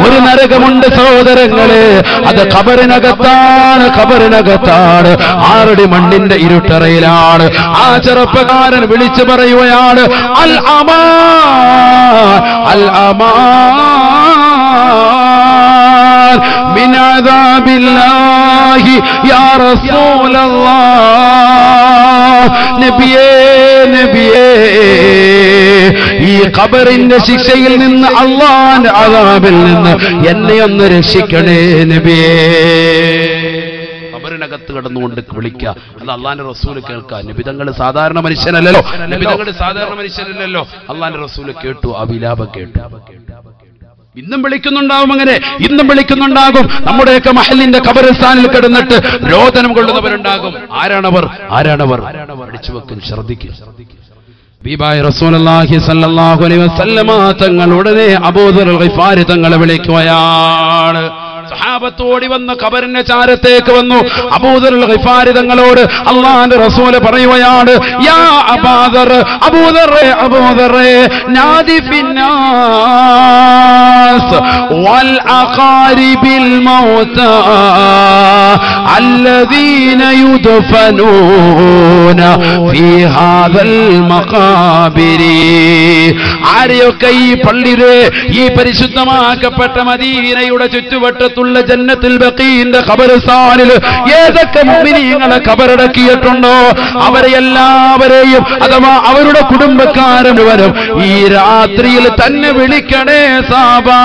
ഒരു നരകമുണ്ട് സഹോദരങ്ങളെ, അത് ഖബറിനകത്താണ്, ഖബറിനകത്താണ്. ആറടി മണ്ണിന്റെ ഇരുട്ടറയിലാണ്. ആ ചെറുപ്പക്കാരൻ വിളിച്ചു പറയുകയാണ്, അൽ അമാൻ അൽ അമാൻ മിൻ അദാബില്ലാഹി യാ റസൂലല്ലാഹ്. നബിയേ നബിയേ, ഈ ഖബറിന്റെ ശിക്ഷയിൽ നിന്ന്, അല്ലാഹുവിന്റെ അദാബിൽ നിന്ന് എന്നെ ഒന്ന് രക്ഷിക്കണേ നബിയേ. ഖബറിനകത്ത് കടന്നുകൊണ്ട് വിളിക്കുക, അത് അള്ളാന്റെ റസൂല് കേൾക്കുക. നബിതങ്ങൾ സാധാരണ മനുഷ്യനല്ലല്ലോ, നബിതങ്ങൾ സാധാരണ മനുഷ്യനല്ലല്ലോ. അള്ളാന്റെ റസൂല് കേട്ടു, ആ വിലാപം കേട്ടു. ഇന്നും വിളിക്കുന്നുണ്ടാവും, അങ്ങനെ ഇന്നും വിളിക്കുന്നുണ്ടാകും. നമ്മുടെയൊക്കെ മഹലിന്റെ ഖബറിസ്ഥാനിൽ കിടന്നിട്ട് രോദനം കൊള്ളുന്നവരുണ്ടാകും. ആരാണവർ? ആരാണവർ? അടിച്ചു വെക്കും, ശ്രദ്ധിക്കും. ഹബീബായ റസൂലുള്ളാഹി സ്വല്ലല്ലാഹു അലൈഹി വസല്ലമ തങ്ങൾ ഉടനെ അബൂദർ ഗിഫാരി തങ്ങളെ വിളിക്കുകയാണ്. സഹാബത്തോടി വന്ന് ഖബറിന്റെ ചാരത്തേക്ക് വന്നു. അബൂദർ ഗിഫാരി തങ്ങളോട് അല്ലാഹുവിന്റെ റസൂല് പറയുകയാണ്, യാ അബൂദർ, അബൂദറേ അബൂദറേ, നാദി ഫിന്നാസ് വൽ അഖാരിബിൽ മൗതാ അല്ലദീന യുദ്ഫനൂന ഫീ ഹാദൽ മഖാബിരി. ആരെയൊക്കെ ഈ പള്ളിയിലെ, ഈ പരിശുദ്ധമാക്കപ്പെട്ട മദീനയുടെ ചുറ്റുവട്ടത്തുള്ള ജന്നത്തുൽ ബഖീന്റെ ഖബർസ്ഥാനിൽ ഏതൊക്കെ മുഅ്മിനീങ്ങളെ ഖബറടക്കിയിട്ടുണ്ടോ അവരെ എല്ലാവരെയും, അഥവാ അവരുടെ കുടുംബക്കാരെ മുഴുവനും ഈ രാത്രിയിൽ തന്നെ വിളിക്കണേ സാബാ,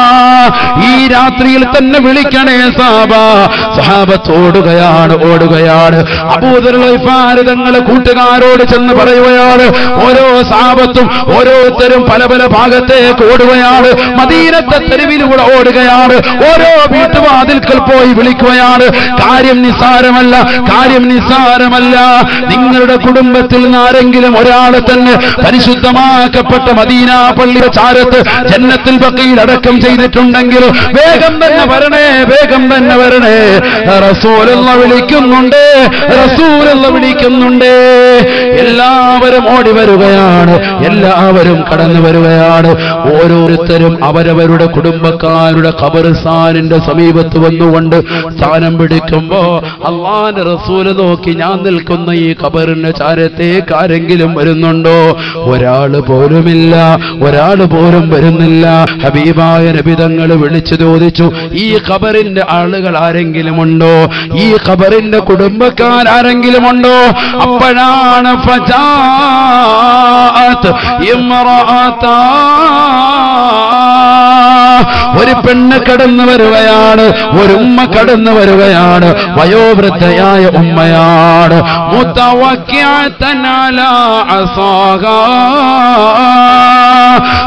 ഈ രാത്രിയിൽ തന്നെ വിളിക്കണേ സാബാ. സഹാബത്ത് ഓടുകയാണ്, ഓടുകയാണ്. അബൂദർ ഗിഫാരി തങ്ങൾ കൂട്ടുകാരോട് ചെന്ന് പറയുകയാണ്. ഓരോ സഹാബത്തും ഓരോരുത്തരും പല പല ഭാഗത്തേക്ക് ഓടുകയാണ്. മദീനത്തെ തെരുവിലൂടെ ഓടുകയാണ്. ഓരോ വീട്ടുവാതിൽക്കൽ പോയി വിളിക്കുകയാണ്. കാര്യം നിസ്സാരമല്ല, കാര്യം നിസ്സാരമല്ല. നിങ്ങളുടെ കുടുംബത്തിൽ നിന്ന് ആരെങ്കിലും ഒരാളെ തന്നെ പരിശുദ്ധമാക്കപ്പെട്ട മദീന പള്ളിയുടെ ചാരത്ത് ജന്നത്തുൽ ബഖീൽ അടക്കം ചെയ്തിട്ടുണ്ടെങ്കിൽ വേഗം തന്നെ വരണേ, വേഗം തന്നെ വരണേ. റസൂലുള്ളാഹി വിളിക്കുന്നുണ്ട്, റസൂലുള്ളാഹി വിളിക്കുന്നുണ്ട്. എല്ലാവരും ഓടി വരികയാണ്, എല്ലാവരും കടന്നു വരികയാണ്. ഓരോരുത്തരും അവരവരുടെ കുടുംബക്കാരുടെ ഖബർസ്ഥാനിന്റെ സമീപത്ത് വന്നുകൊണ്ട് സ്ഥാനം പിടിക്കുമ്പോ അല്ലാഹുവിന്റെ റസൂല് നോക്കി, ഞാൻ നിൽക്കുന്ന ഈ ഖബറിന്റെ ചാരത്തേക്ക് ആരെങ്കിലും വരുന്നുണ്ടോ? ഒരാള് പോലുമില്ല, ഒരാള് പോലും വരുന്നില്ല. ഹബീബായ നബി തങ്ങൾ വിളിച്ചു ചോദിച്ചു, ഈ ഖബറിന്റെ ആളുകൾ ആരെങ്കിലും ഉണ്ടോ? ഈ ഖബറിന്റെ കുടുംബക്കാർ ആരെങ്കിലും ഉണ്ടോ? അപ്പോഴാണ് ഫജാഅത്ത് ഇംറഅതാ, ഒരു പെണ്ണ് കടന്നു വരികയാണ്, ഒരു ഉമ്മ കടന്നു വരികയാണ്. വയോവൃദ്ധയായ ഉമ്മയാണ്. മുതവക്കിഅതൻ അലാ അസാഹാ,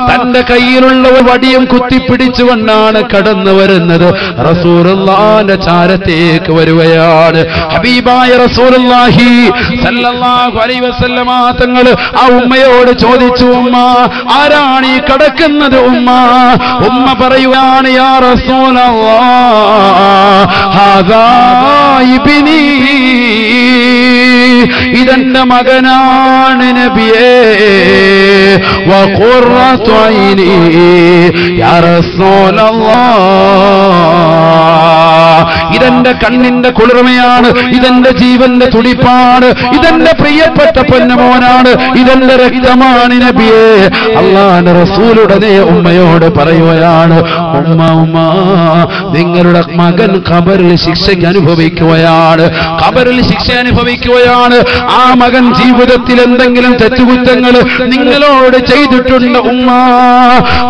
തന്റെ കയ്യിലുള്ള ഒരു വടിയും കുത്തിപ്പിടിച്ചുകൊണ്ടാണ് കടന്നു വരുന്നത്. റസൂലുള്ളാഹിന്റെ ചാരത്തേക്ക് വരികയാണ്. ഹബീബായ റസൂലുള്ളാഹി സല്ലല്ലാഹു അലൈഹി വസല്ലമ തങ്ങൾ ആ ഉമ്മയോട് ചോദിച്ചു, ഉമ്മ ആരാണ് ഈ കടക്കുന്നത്? ഉമ്മ പറയുകയാണ്, യാ റസൂലല്ലാഹ്, ഹാ ഹാദാ ഇബ്നീ, ഇതെന്റെ മകനാണ് നബിയേ, വഖുറത്തു ഐനി യാ റസൂലല്ലാഹ്, ഇതെന്റെ കണ്ണിന്റെ കുളിർമയാണ്, ഇതെന്റെ ജീവന്റെ തുടിപ്പാണ്, ഇതെന്റെ പ്രിയപ്പെട്ട പൊന്നുമോനാണ്, ഇതെന്റെ രക്തമാണ് നബിയേ. അല്ലാഹുവിന്റെ റസൂലുടനെ ഉമ്മയോട് പറയുകയാണ്, ഉമ്മ ഉമ്മ നിങ്ങളുടെ മകൻ ഖബറിൽ ശിക്ഷയ്ക്ക് അനുഭവിക്കുകയാണ്, ഖബറിൽ ശിക്ഷ അനുഭവിക്കുകയാണ്. ആ മകൻ ജീവിതത്തിൽ എന്തെങ്കിലും തെറ്റുകുറ്റങ്ങൾ നിങ്ങളോട് ചെയ്തിട്ടുണ്ട് ഉമ്മ?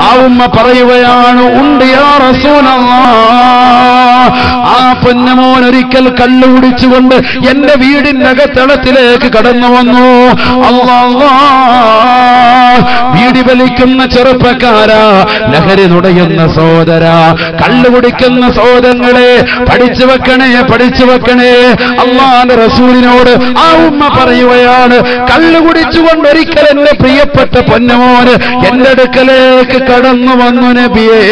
ആ ഉമ്മ പറയുകയാണ്, ഉണ്ട് യാ റസൂലല്ലാഹ്. ആ പൊന്നമോൻ ഒരിക്കൽ കള്ളു കുടിച്ചുകൊണ്ട് എന്റെ വീടിന്റെ അകത്തളത്തിലേക്ക് കടന്നു വന്നു. അല്ലാഹ്, വീടി വലിക്കുന്ന ചെറുപ്പക്കാരാ, ലഹരി നുടയുന്ന സഹോദര, കള്ളു കുടിക്കുന്ന സഹോദരങ്ങളെ, പഠിച്ചു വെക്കണേ, പഠിച്ചു വെക്കണേ. അല്ലാഹുവിന്റെ റസൂലിനോട് ആ ഉമ്മ പറയുകയാണ്, കള്ളു കുടിച്ചുകൊണ്ട് ഒരിക്കൽ എന്റെ പ്രിയപ്പെട്ട പൊന്നമോന് എന്റെ അടുക്കലേക്ക് കടന്നു വന്നു നബിയേ.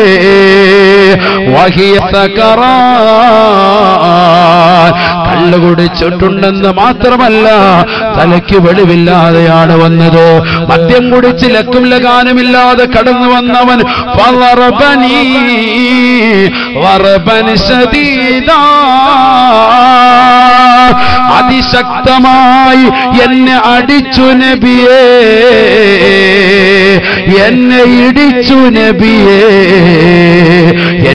വഹിയ സകറാത്ത്, കള്ളു കുടിച്ചിട്ടുണ്ടെന്ന് മാത്രമല്ല തലയ്ക്ക് വെളിവില്ലാതെയാണ് വന്നത്. മദ്യം കുടിച്ച് ലക്കും ലഗാനുമില്ലാതെ കടന്നു വന്നവൻ ഫളറബനി വറബൻ ശദീദാ, അതിശക്തമായി എന്നെ അടിച്ചു നബിയേ, എന്നെ ഇടിച്ചു നബിയേ.